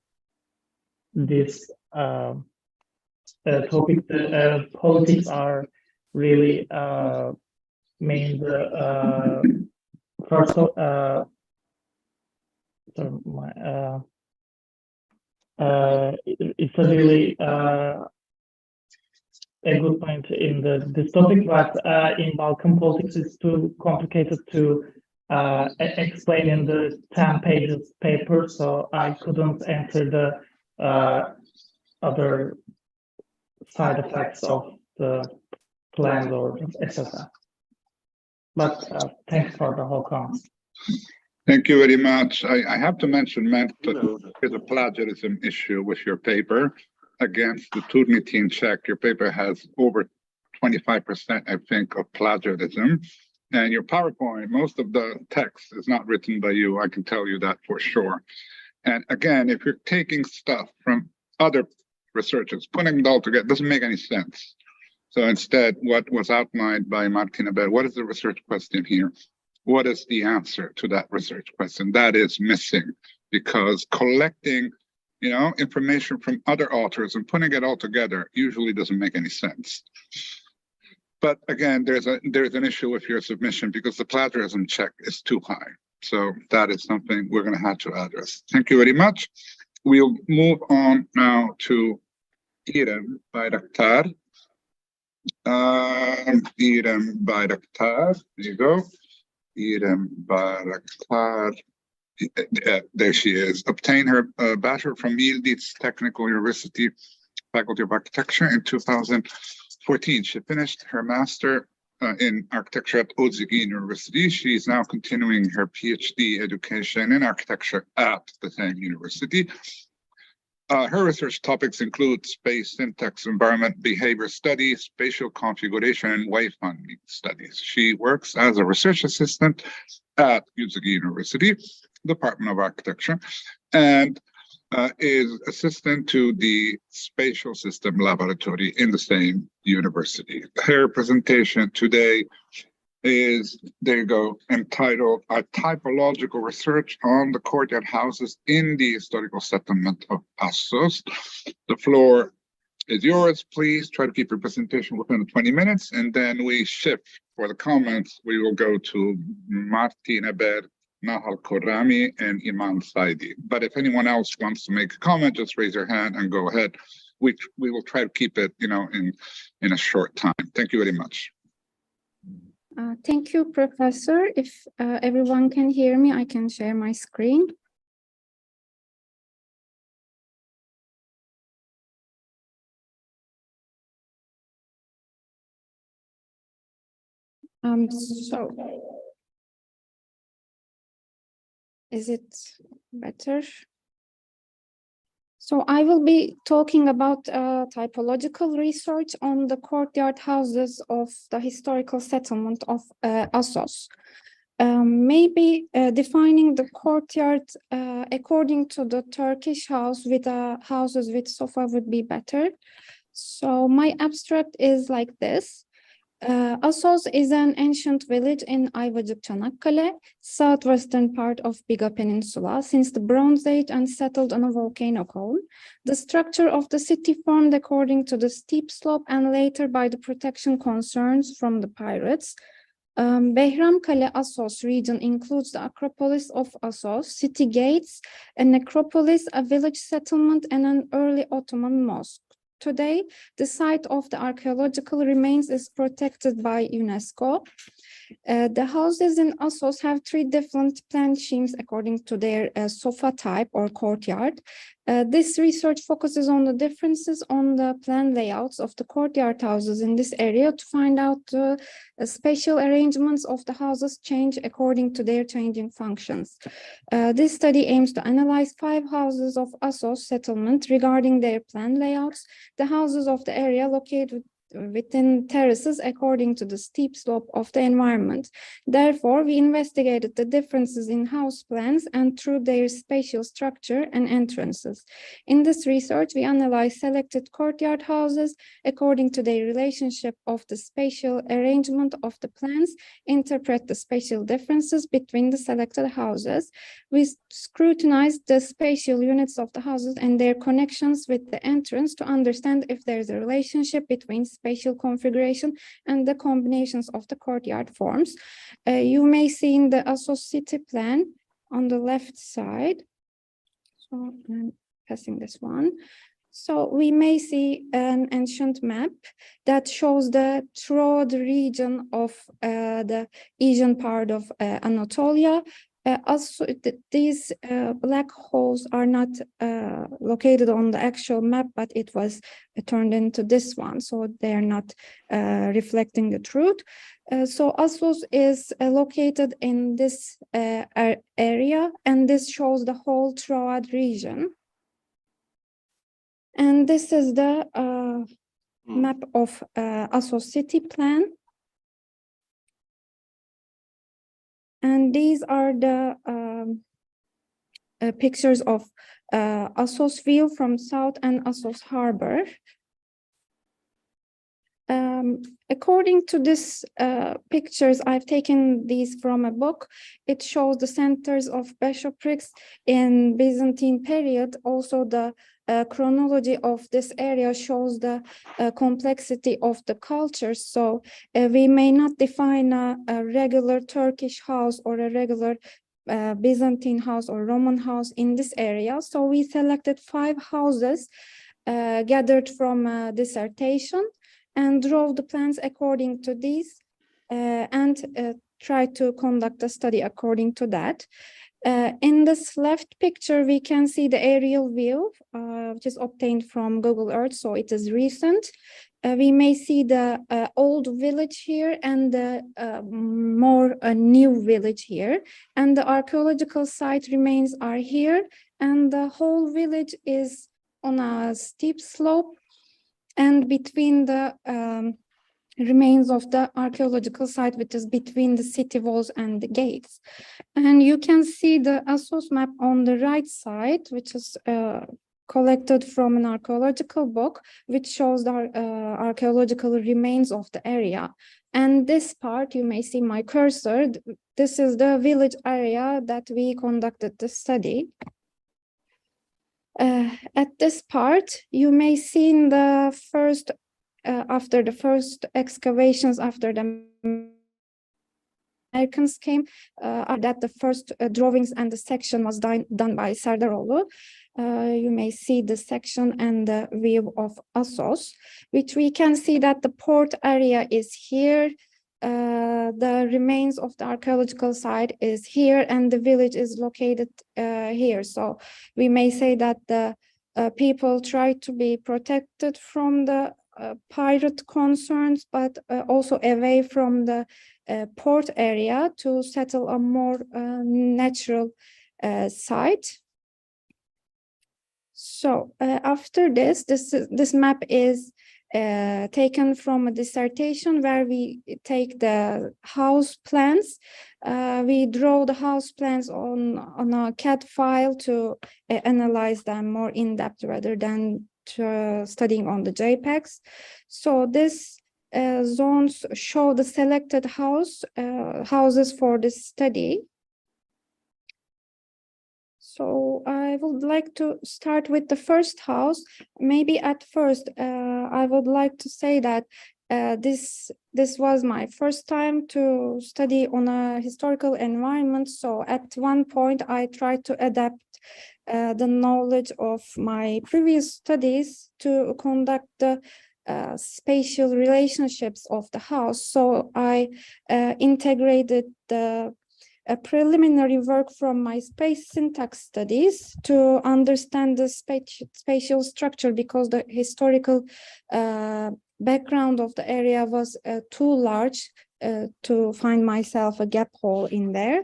L: this topic, the politics are really main the first it's a really a good point in this topic, but in Balkan politics it's too complicated to explain in the 10 pages paper, so I couldn't answer the other side effects of the plans or etc. But thanks for the whole comments.
B: Thank you very much. I have to mention, Matt, that there's a plagiarism issue with your paper against the Turnitin check. Your paper has over 25%, I think, of plagiarism. And your PowerPoint, most of the text is not written by you. I can tell you that for sure. And again, if you're taking stuff from other researchers, putting it all together, doesn't make any sense. So instead, what was outlined by Martin about, what is the research question here? What is the answer to that research question? That is missing, because collecting, information from other authors and putting it all together usually doesn't make any sense. But again, there's an issue with your submission because the plagiarism check is too high. So that is something we're going to have to address. Thank you very much. We'll move on now to Irem Bayraktar. Irem Bayraktar, there you go. Irem Bayraktar, there she is. Obtained her bachelor from Yildiz Technical University, Faculty of Architecture in 2014. She finished her master in architecture at Özyeğin University. She is now continuing her PhD education in architecture at the same university. Her research topics include space, syntax, environment, behavior studies, spatial configuration, and wayfinding studies. She works as a research assistant at Özyeğin University, Department of Architecture, and is assistant to the Spatial System Laboratory in the same university. Her presentation today is, there you go, entitled "A Typological Research on the Courtyard Houses in the Historical Settlement of Assos." The floor is yours. Please try to keep your presentation within 20 minutes, and then we shift for the comments. We will go to Martin Aber, Nahal Korami, and Iman Saidi. But if anyone else wants to make a comment, just raise your hand and go ahead. We will try to keep it, in a short time. Thank you very much.
M: Thank you, Professor. If everyone can hear me, I can share my screen. So is it better? So I will be talking about typological research on the courtyard houses of the historical settlement of Assos. Maybe defining the courtyard according to the Turkish house with houses with sofa would be better. So my abstract is like this. Assos is an ancient village in Ayvacık, Çanakkale, southwestern part of Biga Peninsula, since the Bronze Age and settled on a volcano cone. The structure of the city formed according to the steep slope and later by the protection concerns from the pirates. Behramkale Assos region includes the Acropolis of Assos, city gates, a necropolis, a village settlement, and an early Ottoman mosque. Today, the site of the archaeological remains is protected by UNESCO. The houses in Assos have three different plan schemes according to their sofa type or courtyard. This research focuses on the differences on the plan layouts of the courtyard houses in this area to find out spatial arrangements of the houses change according to their changing functions. This study aims to analyze 5 houses of Assos settlement regarding their plan layouts, the houses of the area located within terraces according to the steep slope of the environment. Therefore, we investigated the differences in house plans and through their spatial structure and entrances. In this research, we analyzed selected courtyard houses according to their relationship of the spatial arrangement of the plans, interpret the spatial differences between the selected houses. We scrutinized the spatial units of the houses and their connections with the entrance to understand if there is a relationship between spatial configuration and the combinations of the courtyard forms. You may see in the Assos city plan on the left side. So I'm passing this one. So we may see an ancient map that shows the Troad region of the Asian part of Anatolia. Also, these black holes are not located on the actual map, but it was turned into this one, so they are not reflecting the truth. So Assos is located in this area, and this shows the whole Troad region. And this is the map of Assos city plan. And these are the pictures of Assos view from south and Assos harbor. According to this pictures, I've taken these from a book. It shows the centers of bishoprics in Byzantine period. Also the chronology of this area shows the complexity of the cultures. So we may not define a regular Turkish house or a regular Byzantine house or Roman house in this area. So we selected 5 houses gathered from a dissertation and draw the plans according to these and try to conduct a study according to that. In this left picture, we can see the aerial view, which is obtained from Google Earth, so it is recent. We may see the old village here and the more new village here. And the archaeological site remains are here, and the whole village is on a steep slope. And between the remains of the archaeological site, which is between the city walls and the gates. And you can see the Assos map on the right side, which is collected from an archaeological book, which shows the archaeological remains of the area. And this part, you may see my cursor, this is the village area that we conducted the study. At this part, you may see in the first, after the first excavations, after the Americans came, that the first drawings and the section was done by Serdaroğlu. You may see the section and the view of Assos, which we can see that the port area is here. the remains of the archaeological site is here and the village is located here. So we may say that the people try to be protected from the pirate concerns, but also away from the port area to settle a more natural site. So after this map is taken from a dissertation where we take the house plans. We draw the house plans on a CAD file to analyze them more in depth rather than studying on the JPEGs. So this zones show the selected houses for this study. So I would like to start with the first house. Maybe at first, I would like to say that this was my first time to study on a historical environment. So at one point, I tried to adapt the knowledge of my previous studies to conduct the spatial relationships of the house. So I integrated the a preliminary work from my space syntax studies to understand the spatial structure, because the historical background of the area was too large to find myself a gap hole in there.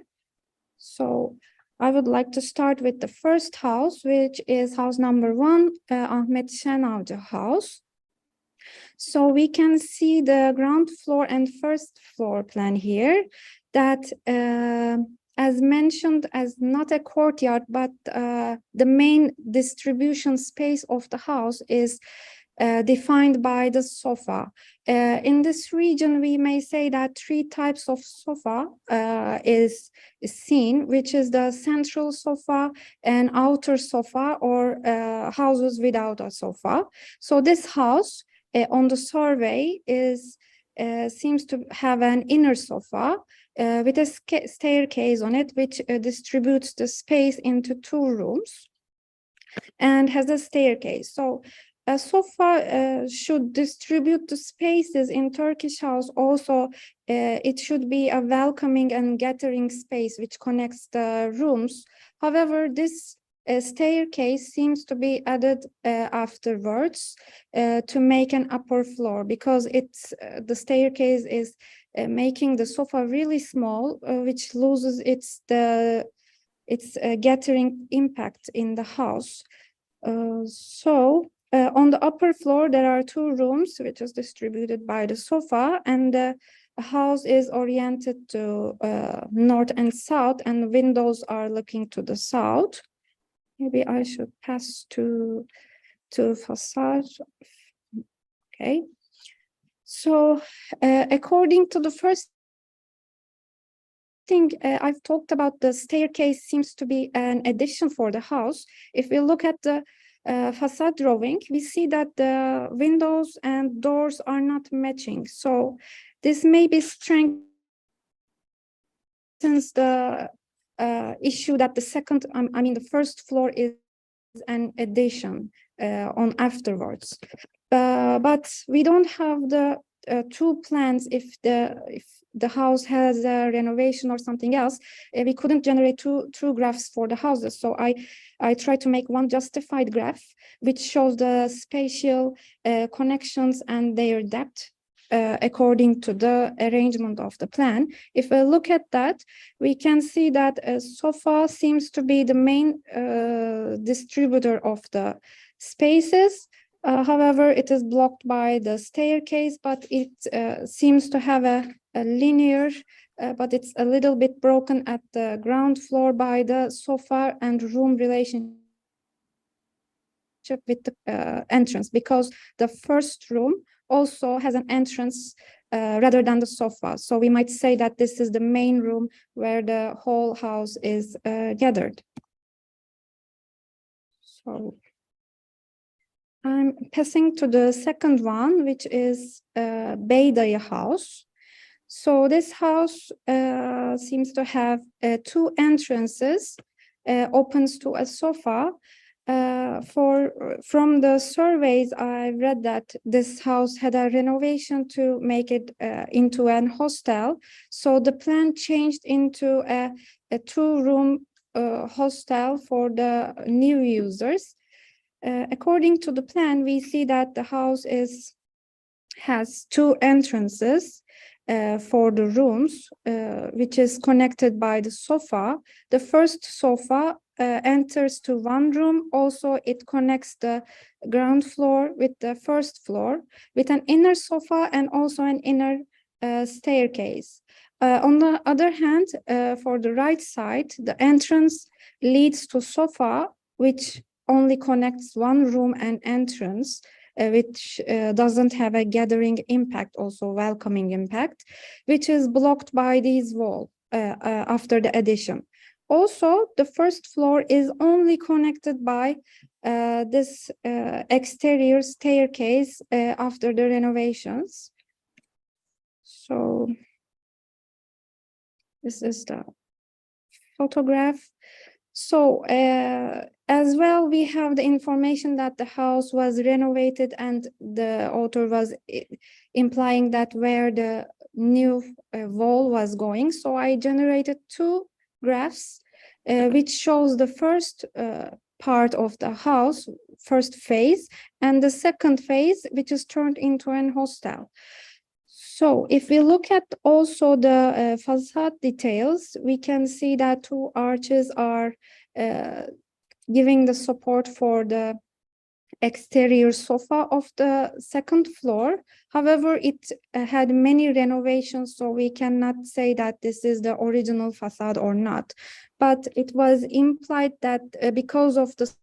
M: So I would like to start with the first house, which is house number 1, Ahmet Şenavcı house. So we can see the ground floor and first floor plan here, that as mentioned as not a courtyard, but the main distribution space of the house is defined by the sofa. In this region, we may say that 3 types of sofa is seen, which is the central sofa and outer sofa, or houses without a sofa. So this house on the survey seems to have an inner sofa with a staircase on it, which distributes the space into 2 rooms and has a staircase. So a sofa should distribute the spaces in Turkish house. Also, it should be a welcoming and gathering space which connects the rooms. However, this staircase seems to be added afterwards to make an upper floor, because the staircase is making the sofa really small, which loses its gathering impact in the house. So on the upper floor, there are 2 rooms, which is distributed by the sofa, and the house is oriented to north and south, and windows are looking to the south. Maybe I should pass to facade. Okay. So according to the first thing I've talked about, the staircase seems to be an addition for the house. If we look at the facade drawing, we see that the windows and doors are not matching. So this may be strengthens the issue that the first floor is an addition on afterwards. But we don't have the 2 plans. If the house has a renovation or something else, we couldn't generate two graphs for the houses. So I tried to make one justified graph, which shows the spatial connections and their depth according to the arrangement of the plan. If we look at that, we can see that a sofa seems to be the main distributor of the spaces. However, it is blocked by the staircase, but it seems to have a linear, but it's a little bit broken at the ground floor by the sofa and room relationship with the entrance, because the first room also has an entrance rather than the sofa. So we might say that this is the main room where the whole house is gathered. So I'm passing to the second one, which is Beydayı house. So this house seems to have 2 entrances, opens to a sofa. From the surveys, I read that this house had a renovation to make it into an hostel. So the plan changed into a two-room hostel for the new users. According to the plan, we see that the house has two entrances for the rooms, which is connected by the sofa. The first sofa enters to one room. Also, it connects the ground floor with the first floor with an inner sofa and also an inner staircase. On the other hand, for the right side, the entrance leads to sofa, which only connects one room and entrance, which doesn't have a gathering impact, also welcoming impact, which is blocked by these walls after the addition. Also, the first floor is only connected by this exterior staircase after the renovations. So this is the photograph. So as well, we have the information that the house was renovated, and the author was implying that where the new wall was going. So I generated two graphs, which shows the first part of the house, first phase, and the second phase, which is turned into an hostel. So if we look at also the facade details, we can see that two arches are giving the support for the exterior sofa of the second floor. However, it had many renovations, so we cannot say that this is the original facade or not. But it was implied that because of the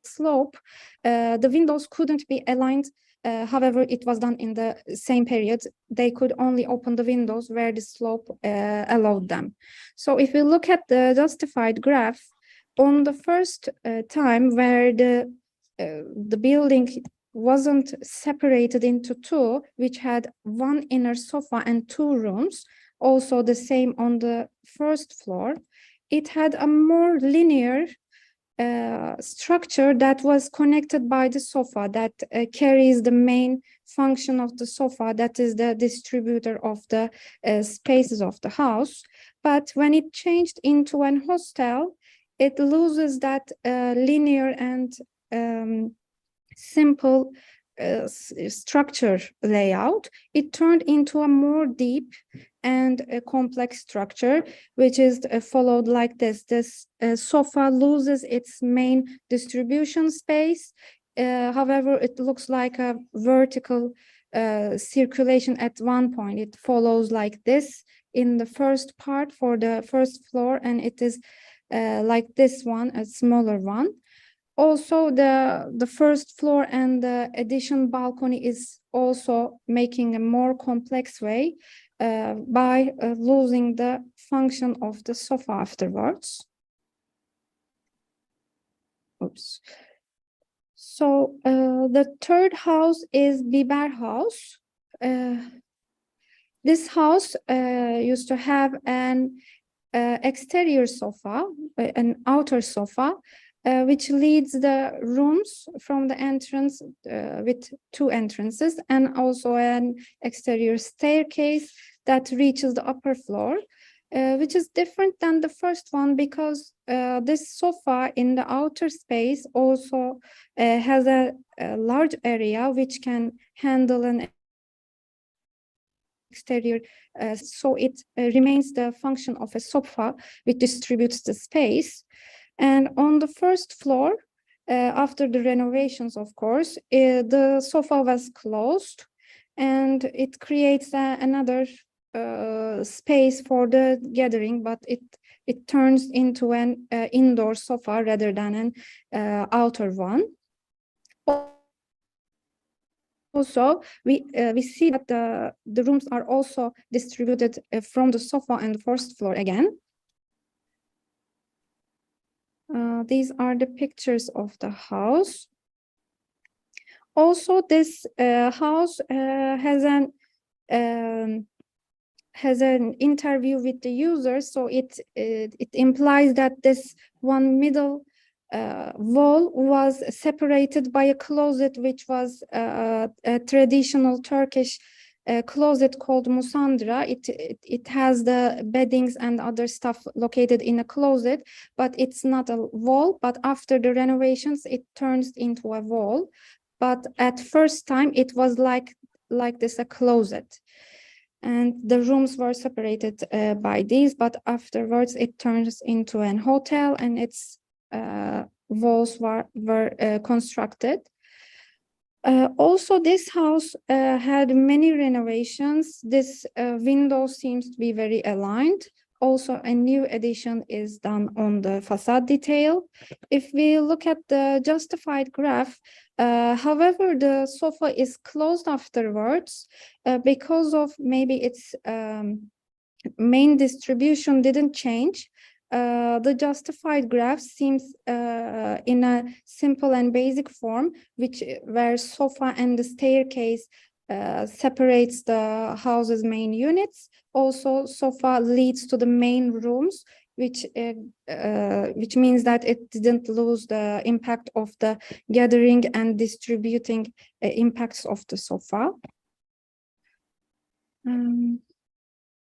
M: slope, the windows couldn't be aligned. However, it was done in the same period. They could only open the windows where the slope allowed them. So if we look at the justified graph, on the first time where the building wasn't separated into two, which had one inner sofa and two rooms, also the same on the first floor, it had a more linear structure that was connected by the sofa that carries the main function of the sofa, that is the distributor of the spaces of the house. But when it changed into an hostel, it loses that linear and simple structure layout. It turned into a more deep and a complex structure, which is followed like this. This sofa loses its main distribution space. However, it looks like a vertical circulation at one point. It follows like this in the first part for the first floor, and it is like this one, a smaller one. Also, the first floor and the addition balcony is also making a more complex way by losing the function of the sofa afterwards. Oops. So the third house is Biber House. This house used to have an exterior sofa, an outer sofa, which leads the rooms from the entrance with two entrances, and also an exterior staircase that reaches the upper floor, which is different than the first one because this sofa in the outer space also has a large area which can handle an exterior, so it remains the function of a sofa which distributes the space. And on the first floor, after the renovations, of course, the sofa was closed, and it creates another space for the gathering, but it turns into an indoor sofa rather than an outer one. Also, we see that the rooms are also distributed from the sofa and the first floor again. These are the pictures of the house. Also, this house has an interview with the user, so it implies that this one middle wall was separated by a closet, which was a traditional Turkish closet called musandra. It has the beddings and other stuff located in a closet, but it's not a wall. But after the renovations, it turns into a wall. But at first time, it was like this, a closet. And the rooms were separated by these, but afterwards it turns into an hotel, and its walls were constructed. Also, this house had many renovations. This window seems to be very aligned. Also, a new addition is done on the facade detail. If we look at the justified graph, however, the sofa is closed afterwards because of maybe its main distribution didn't change. The justified graph seems in a simple and basic form, where sofa and the staircase separates the house's main units. Also, sofa leads to the main rooms, which means that it didn't lose the impact of the gathering and distributing impacts of the sofa.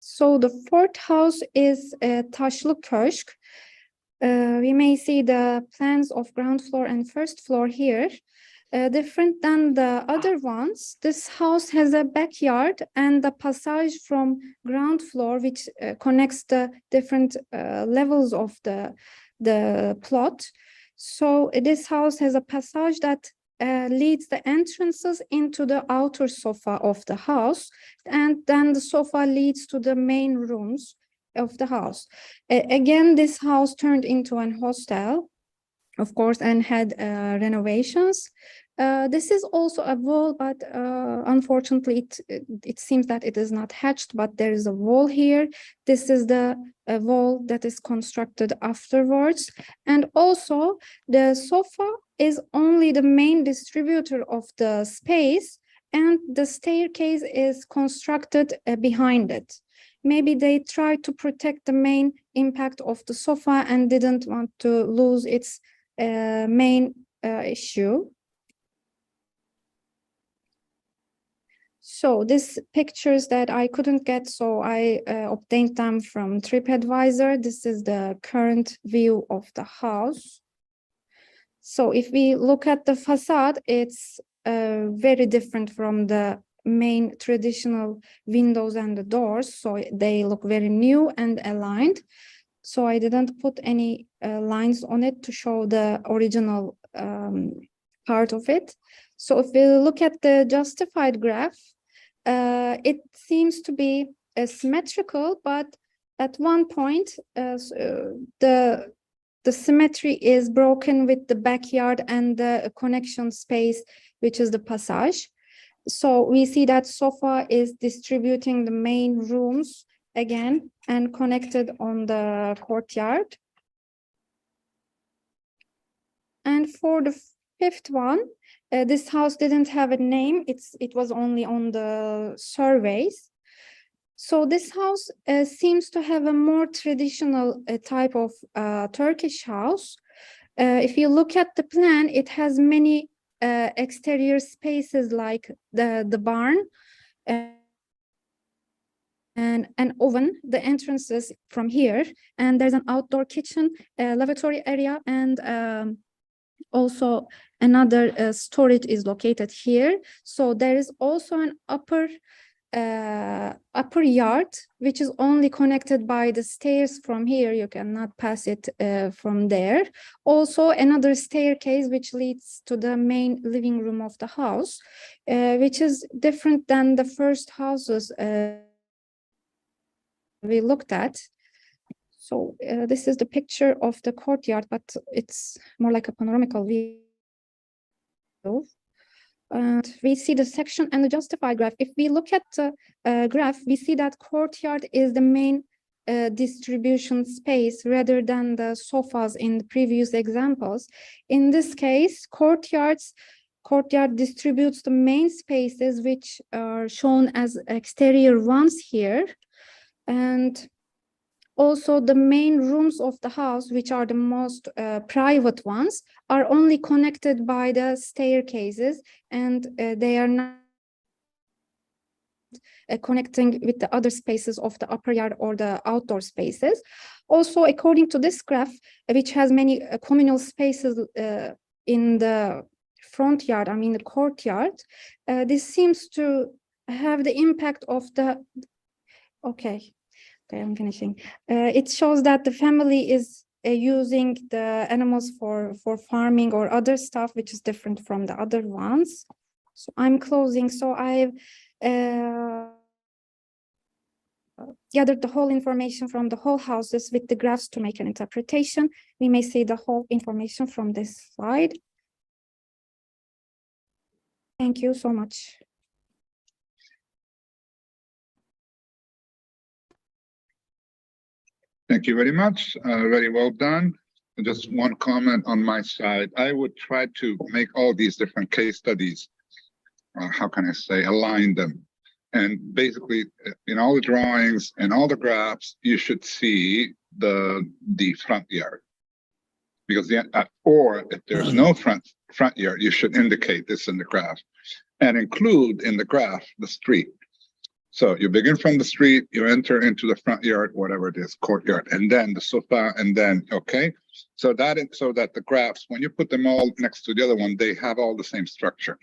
M: So the fourth house is Taşlı Köşk. We may see the plans of ground floor and first floor here. Different than the other ones, this house has a backyard and a passage from ground floor, which connects the different levels of the plot. So this house has a passage that leads the entrances into the outer sofa of the house, and then the sofa leads to the main rooms of the house. Again, this house turned into an hostel, of course, and had renovations. This is also a wall, but unfortunately, it seems that it is not hatched, but there is a wall here. This is the wall that is constructed afterwards. And also, the sofa is only the main distributor of the space, and the staircase is constructed behind it. Maybe they tried to protect the main impact of the sofa and didn't want to lose its main issue. So these pictures that I couldn't get, so I obtained them from TripAdvisor. This is the current view of the house. So if we look at the facade, it's very different from the main traditional windows and the doors. So they look very new and aligned. So I didn't put any lines on it to show the original part of it. So if we look at the justified graph, it seems to be symmetrical, but at one point, the symmetry is broken with the backyard and the connection space, which is the passage. So we see that sofa is distributing the main rooms again and connected on the courtyard. And for the fifth one, this house didn't have a name. It was only on the surveys. So this house seems to have a more traditional type of Turkish house. If you look at the plan, it has many exterior spaces like the barn and an oven, the entrances from here, and there's an outdoor kitchen, lavatory area, and also another storage is located here. So there is also an upper yard, which is only connected by the stairs from here. You cannot pass it from there. Also another staircase which leads to the main living room of the house, which is different than the first houses we looked at. So this is the picture of the courtyard, but it's more like a panoramical view. And we see the section and the justified graph. If we look at the graph, we see that courtyard is the main distribution space rather than the sofas in the previous examples. In this case, courtyard distributes the main spaces, which are shown as exterior ones here. And Also, the main rooms of the house, which are the most private ones, are only connected by the staircases, and they are not connecting with the other spaces of the upper yard or the outdoor spaces. Also, according to this graph, which has many communal spaces in the front yard, I mean the courtyard, this seems to have the impact of the, okay, I'm finishing. It shows that the family is using the animals for farming or other stuff, which is different from the other ones. So I'm closing. So I've gathered the whole information from the whole houses with the graphs to make an interpretation. We may see the whole information from this slide. Thank you so much.
B: Thank you very much. Very well done. Just one comment on my side. I would try to make all these different case studies, how can I say, align them. And basically, in all the drawings and all the graphs, you should see the front yard. Because or if there's no front yard, you should indicate this in the graph and include in the graph the street. So you begin from the street, you enter into the front yard, whatever it is, courtyard, and then the sofa, and then, okay? So that the graphs, when you put them all next to the other one, they have all the same structure.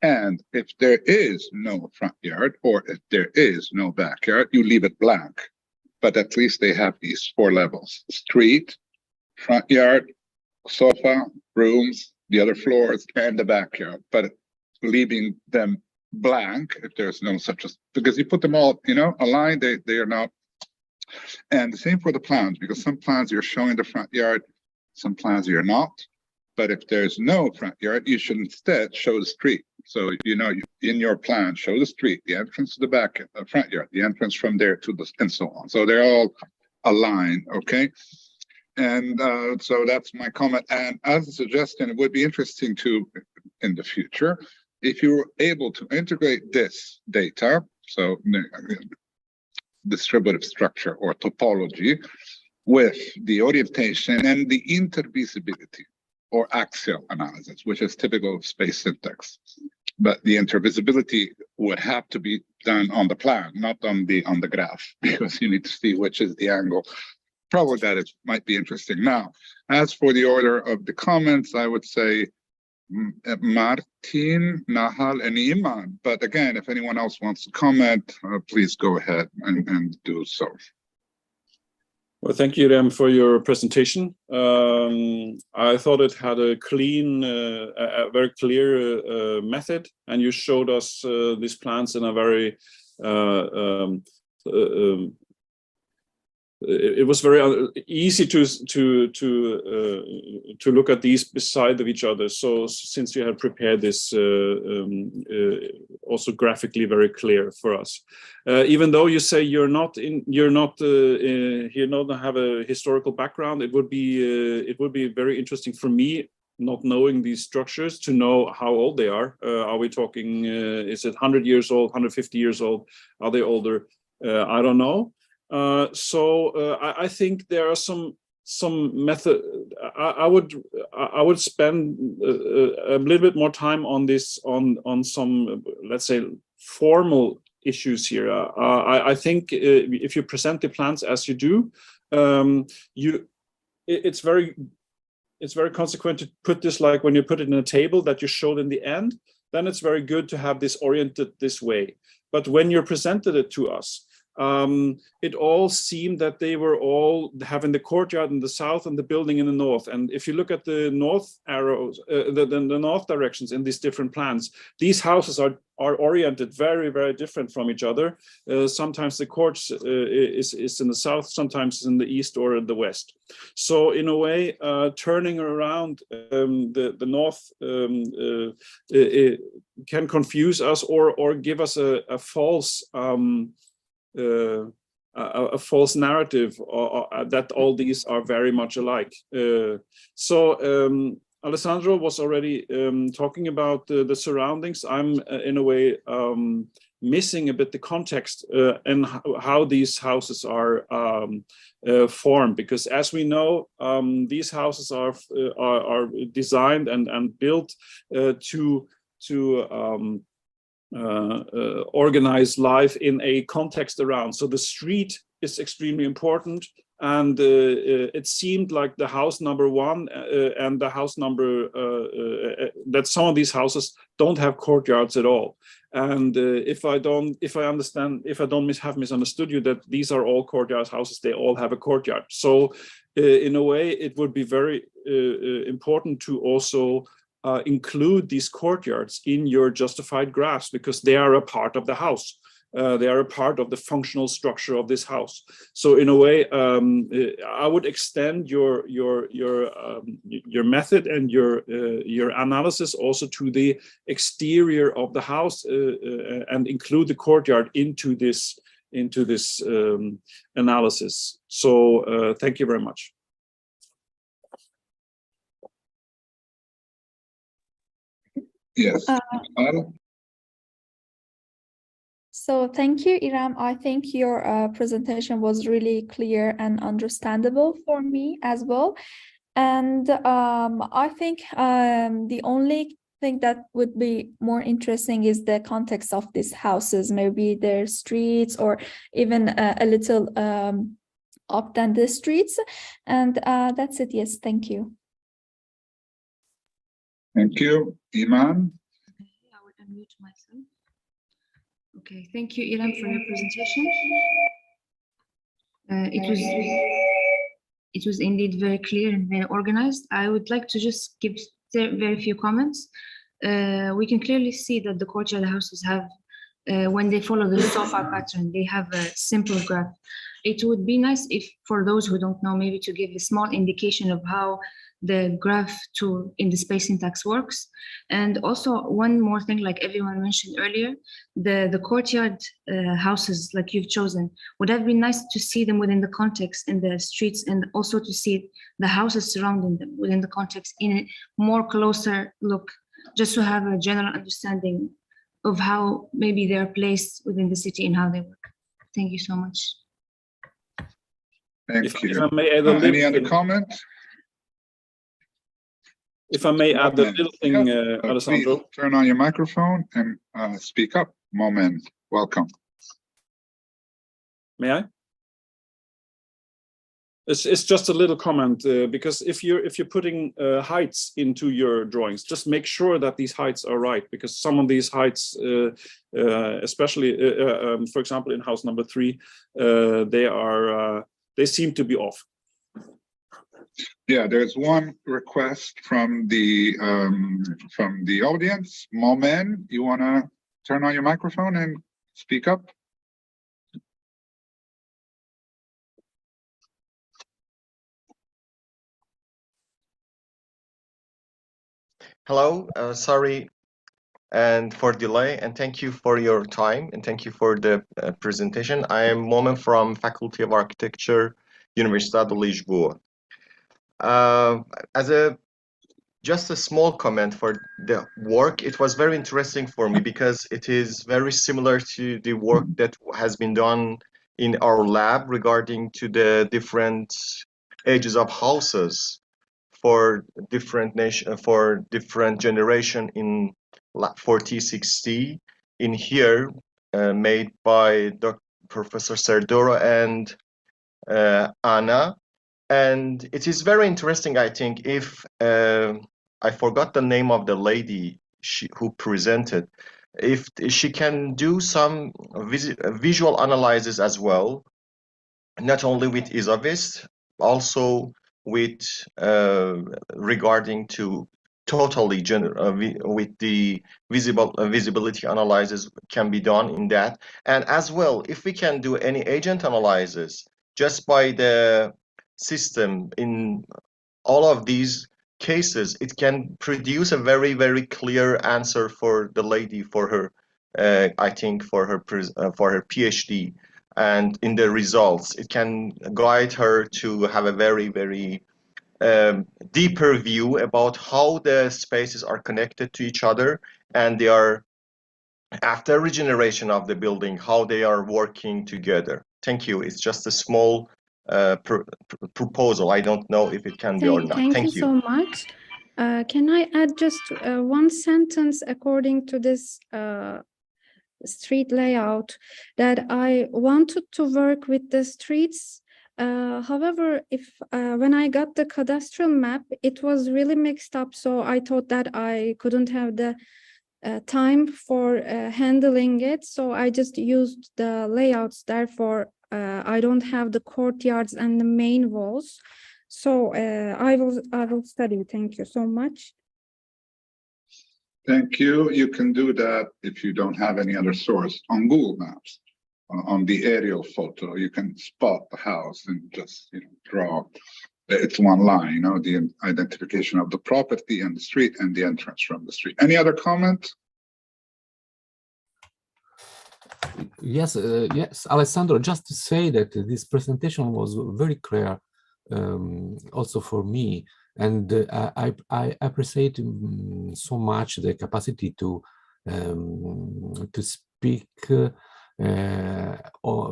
B: And if there is no front yard, or if there is no backyard, you leave it blank. But at least they have these 4 levels: street, front yard, sofa, rooms, the other floors, and the backyard. But leaving them blank if there's no such a, because you put them all, aligned, they are not. And the same for the plans, because some plans you're showing the front yard, some plans you're not. But if there's no front yard, you should instead show the street. So, in your plan, show the street, the entrance to the front yard, the entrance from there to the, and so on. So they're all aligned, okay? And so that's my comment. And as a suggestion, it would be interesting to, in the future, if you were able to integrate this data, so distributive structure or topology, with the orientation and the intervisibility or axial analysis, which is typical of space syntax. But the intervisibility would have to be done on the plan, not on the graph, because you need to see which is the angle. Probably that it might be interesting. Now, as for the order of the comments, I would say Martin, Nahal, and Iman. But again, if anyone else wants to comment, please go ahead and do so.
D: Well, thank you, Rem, for your presentation. I thought it had a clean, a very clear method, and you showed us these plans in a very it was very easy to look at these beside of each other. So since you had prepared this also graphically very clear for us, even though you say you don't have a historical background, it would be very interesting for me, not knowing these structures, to know how old they are. Are we talking? Is it 100 years old, 150 years old? Are they older? I don't know. I think there are some method. I would spend a little bit more time on this, on some, let's say, formal issues here. I think if you present the plans as you do, it's very consequent to put this, like when you put it in a table that you showed in the end, then it's very good to have this oriented this way. But when you presented it to us, it all seemed that they were all having the courtyard in the south and the building in the north. And if you look at the north arrows, the north directions in these different plans, these houses are oriented very, very different from each other. Sometimes the court is in the south, sometimes in the east or in the west. So in a way, turning around the north it can confuse us or give us a false a false narrative that all these are very much alike. Alessandro was already talking about the surroundings. I'm in a way missing a bit the context and how these houses are formed, because as we know, these houses are designed and built to organize life in a context around. So the street is extremely important, and it seemed like the house number one and the house number that some of these houses don't have courtyards at all. And if I don't have misunderstood you, that these are all courtyard houses, they all have a courtyard. So in a way, it would be very important to also include these courtyards in your justified graphs, because they are a part of the house. They are a part of the functional structure of this house. So in a way, I would extend your method and your analysis also to the exterior of the house and include the courtyard into this analysis. So thank you very much.
B: Yes.
J: So thank you, Iram. I think your presentation was really clear and understandable for me as well. And I think the only thing that would be more interesting is the context of these houses, maybe their streets, or even a little up than the streets. And that's it. Yes, thank you.
B: Thank you. Iman?
N: I will unmute myself. Okay, thank you, Iram, for your presentation. It was indeed very clear and very organized. I would like to just give very few comments. We can clearly see that the courtyard houses have, when they follow the sofa pattern, they have a simple graph. It would be nice if, for those who don't know, maybe to give a small indication of how the graph tool in the space syntax works. And also one more thing, like everyone mentioned earlier, the courtyard houses like you've chosen, would have been nice to see them within the context in the streets, and also to see the houses surrounding them within the context in a more closer look, just to have a general understanding of how maybe they're placed within the city and how they work. Thank you so much.
B: Thank you.
D: If I may add
B: Any other comment?
D: If I may add a little thing, Alessandro.
B: Please turn on your microphone and speak up. Moment. Welcome.
D: May I? It's just a little comment, because if you're putting heights into your drawings, just make sure that these heights are right, because some of these heights, especially for example in house number 3, they seem to be off.
B: Yeah, there's one request from the audience. Momen, you want to turn on your microphone and speak up?
O: Hello, sorry and for delay, and thank you for your time, and thank you for the presentation. I am Momen from Faculty of Architecture, Universidade de Lisboa. Just a small comment for the work, it was very interesting for me because it is very similar to the work that has been done in our lab regarding to the different ages of houses for different generation in for T60 in here, made by Professor Serdora and Anna. And it is very interesting, I think, if I forgot the name of the lady who presented, if she can do some visual analysis as well, not only with Isovist, also with regarding to totally with the visibility analysis can be done in that. And as well, if we can do any agent analysis just by the system in all of these cases, it can produce a very, very clear answer for the lady for her, I think for her PhD. And in the results, it can guide her to have a very, very deeper view about how the spaces are connected to each other, and they are after regeneration of the building, how they are working together. Thank you. It's just a small proposal. I don't know if it can be or not.
M: Thank you so much. Can I add just one sentence according to this street layout, that I wanted to work with the streets. However, when I got the cadastral map, it was really mixed up. So I thought that I couldn't have the time for handling it. So I just used the layouts. Therefore, I don't have the courtyards and the main walls. So I will study. Thank you so much.
B: Thank you. You can do that if you don't have any other source on Google Maps. On the aerial photo, you can spot the house and just draw. It's one line, the identification of the property and the street and the entrance from the street. Any other comment?
A: Yes, yes, Alessandro. Just to say that this presentation was very clear, also for me. And I appreciate so much the capacity to speak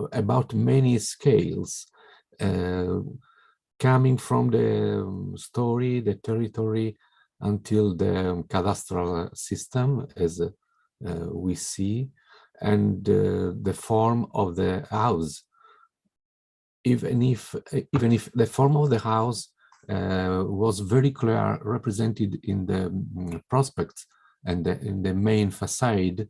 A: about many scales, coming from the story, the territory, until the cadastral system, as we see, and the form of the house. Even if the form of the house was very clear, represented in the prospects and in the main facade,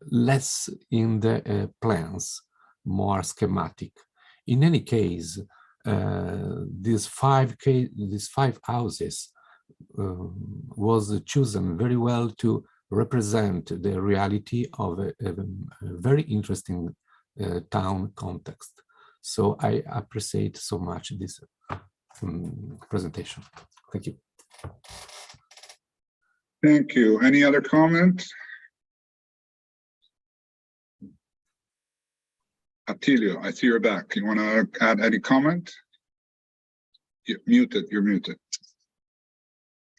A: less in the plans, more schematic. In any case, these five houses was chosen very well to represent the reality of a very interesting town context. So I appreciate so much this presentation. Thank you.
B: Thank you. Any other comment? Attilio, I see you're back. You want to add any comment? You're muted. You're muted.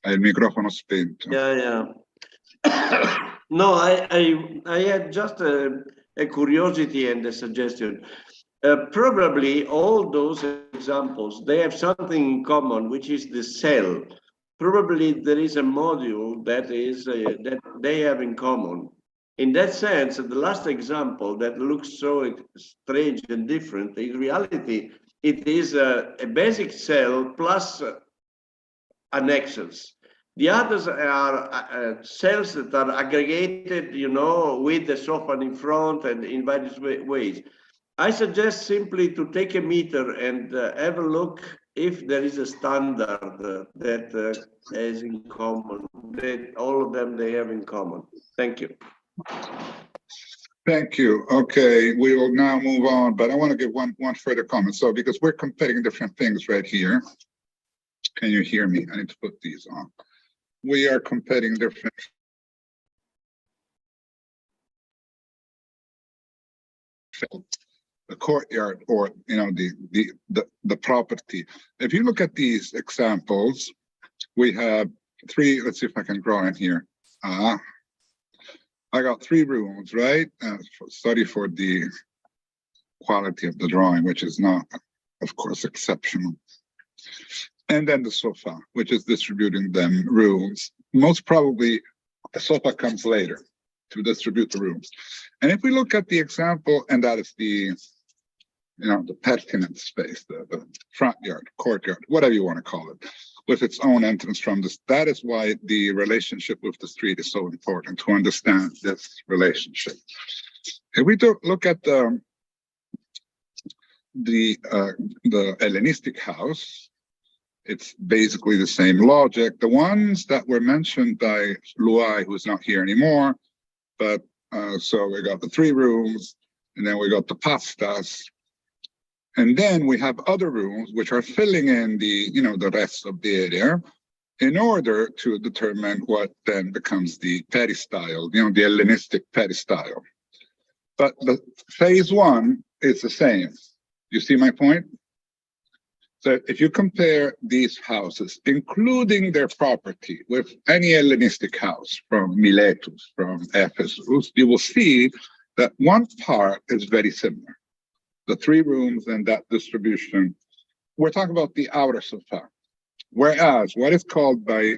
B: Hai il microfono spento.
C: Yeah. No, I had just a curiosity and a suggestion. Probably all those examples, they have something in common, which is the cell. Probably there is a module that is that they have in common. In that sense, the last example that looks so strange and different, in reality, it is a basic cell plus annexes. The others are cells that are aggregated, with the sofa in front and in various ways. I suggest simply to take a meter and have a look if there is a standard that is in common, that all of them they have in common. Thank you.
B: Thank you. Okay, we will now move on, but I want to give one further comment. So because we're comparing different things right here. Can you hear me? I need to put these on. We are comparing different the courtyard or the property. If you look at these examples, we have three. Let's see if I can draw in here. I got 3 rooms, right? Sorry for the quality of the drawing, which is not, of course, exceptional. And then the sofa, which is distributing them rooms. Most probably the sofa comes later to distribute the rooms. And if we look at the example, and that is the, the pertinent space, the front yard, courtyard, whatever you want to call it, with its own entrance from this. That is why the relationship with the street is so important, to understand this relationship. If we look at the Hellenistic house, it's basically the same logic. The ones that were mentioned by Luai, who's not here anymore, but so we got the 3 rooms, and then we got the pastas, and then we have other rooms which are filling in the, the rest of the area in order to determine what then becomes the peristyle, the Hellenistic peristyle. But the phase 1 is the same. You see my point? So if you compare these houses, including their property, with any Hellenistic house from Miletus, from Ephesus, you will see that one part is very similar. The 3 rooms and that distribution. We're talking about the outer sofa. Whereas what is called by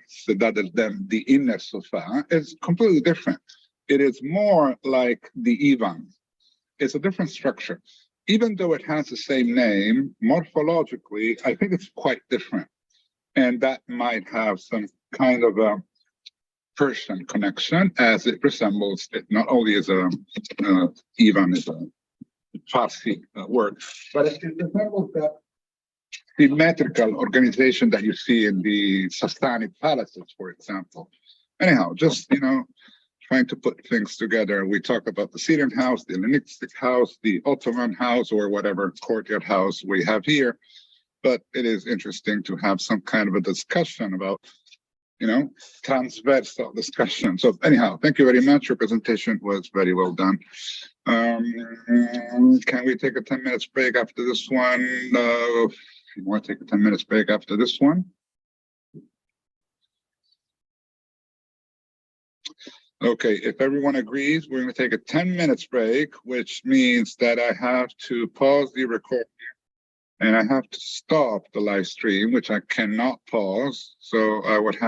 B: Ciudad del Dem the inner sofa is completely different. It is more like the Ivan. It's a different structure. Even though it has the same name, morphologically, I think it's quite different. And that might have some kind of a Persian connection, as it resembles, it not only is a, Ivan is a Farsi word, but it resembles that symmetrical organization that you see in the Sassanid palaces, for example. Anyhow, just, trying to put things together. We talk about the Syrian house, the Hellenistic house, the Ottoman house, or whatever courtyard house we have here. But it is interesting to have some kind of a discussion about, transversal discussion. So anyhow, thank you very much. Your presentation was very well done. Can we take a 10 minutes break after this one? If you want to take a 10 minutes break after this one. Okay, if everyone agrees, we're going to take a 10 minutes break, which means that I have to pause the recording and I have to stop the live stream, which I cannot pause. So I would have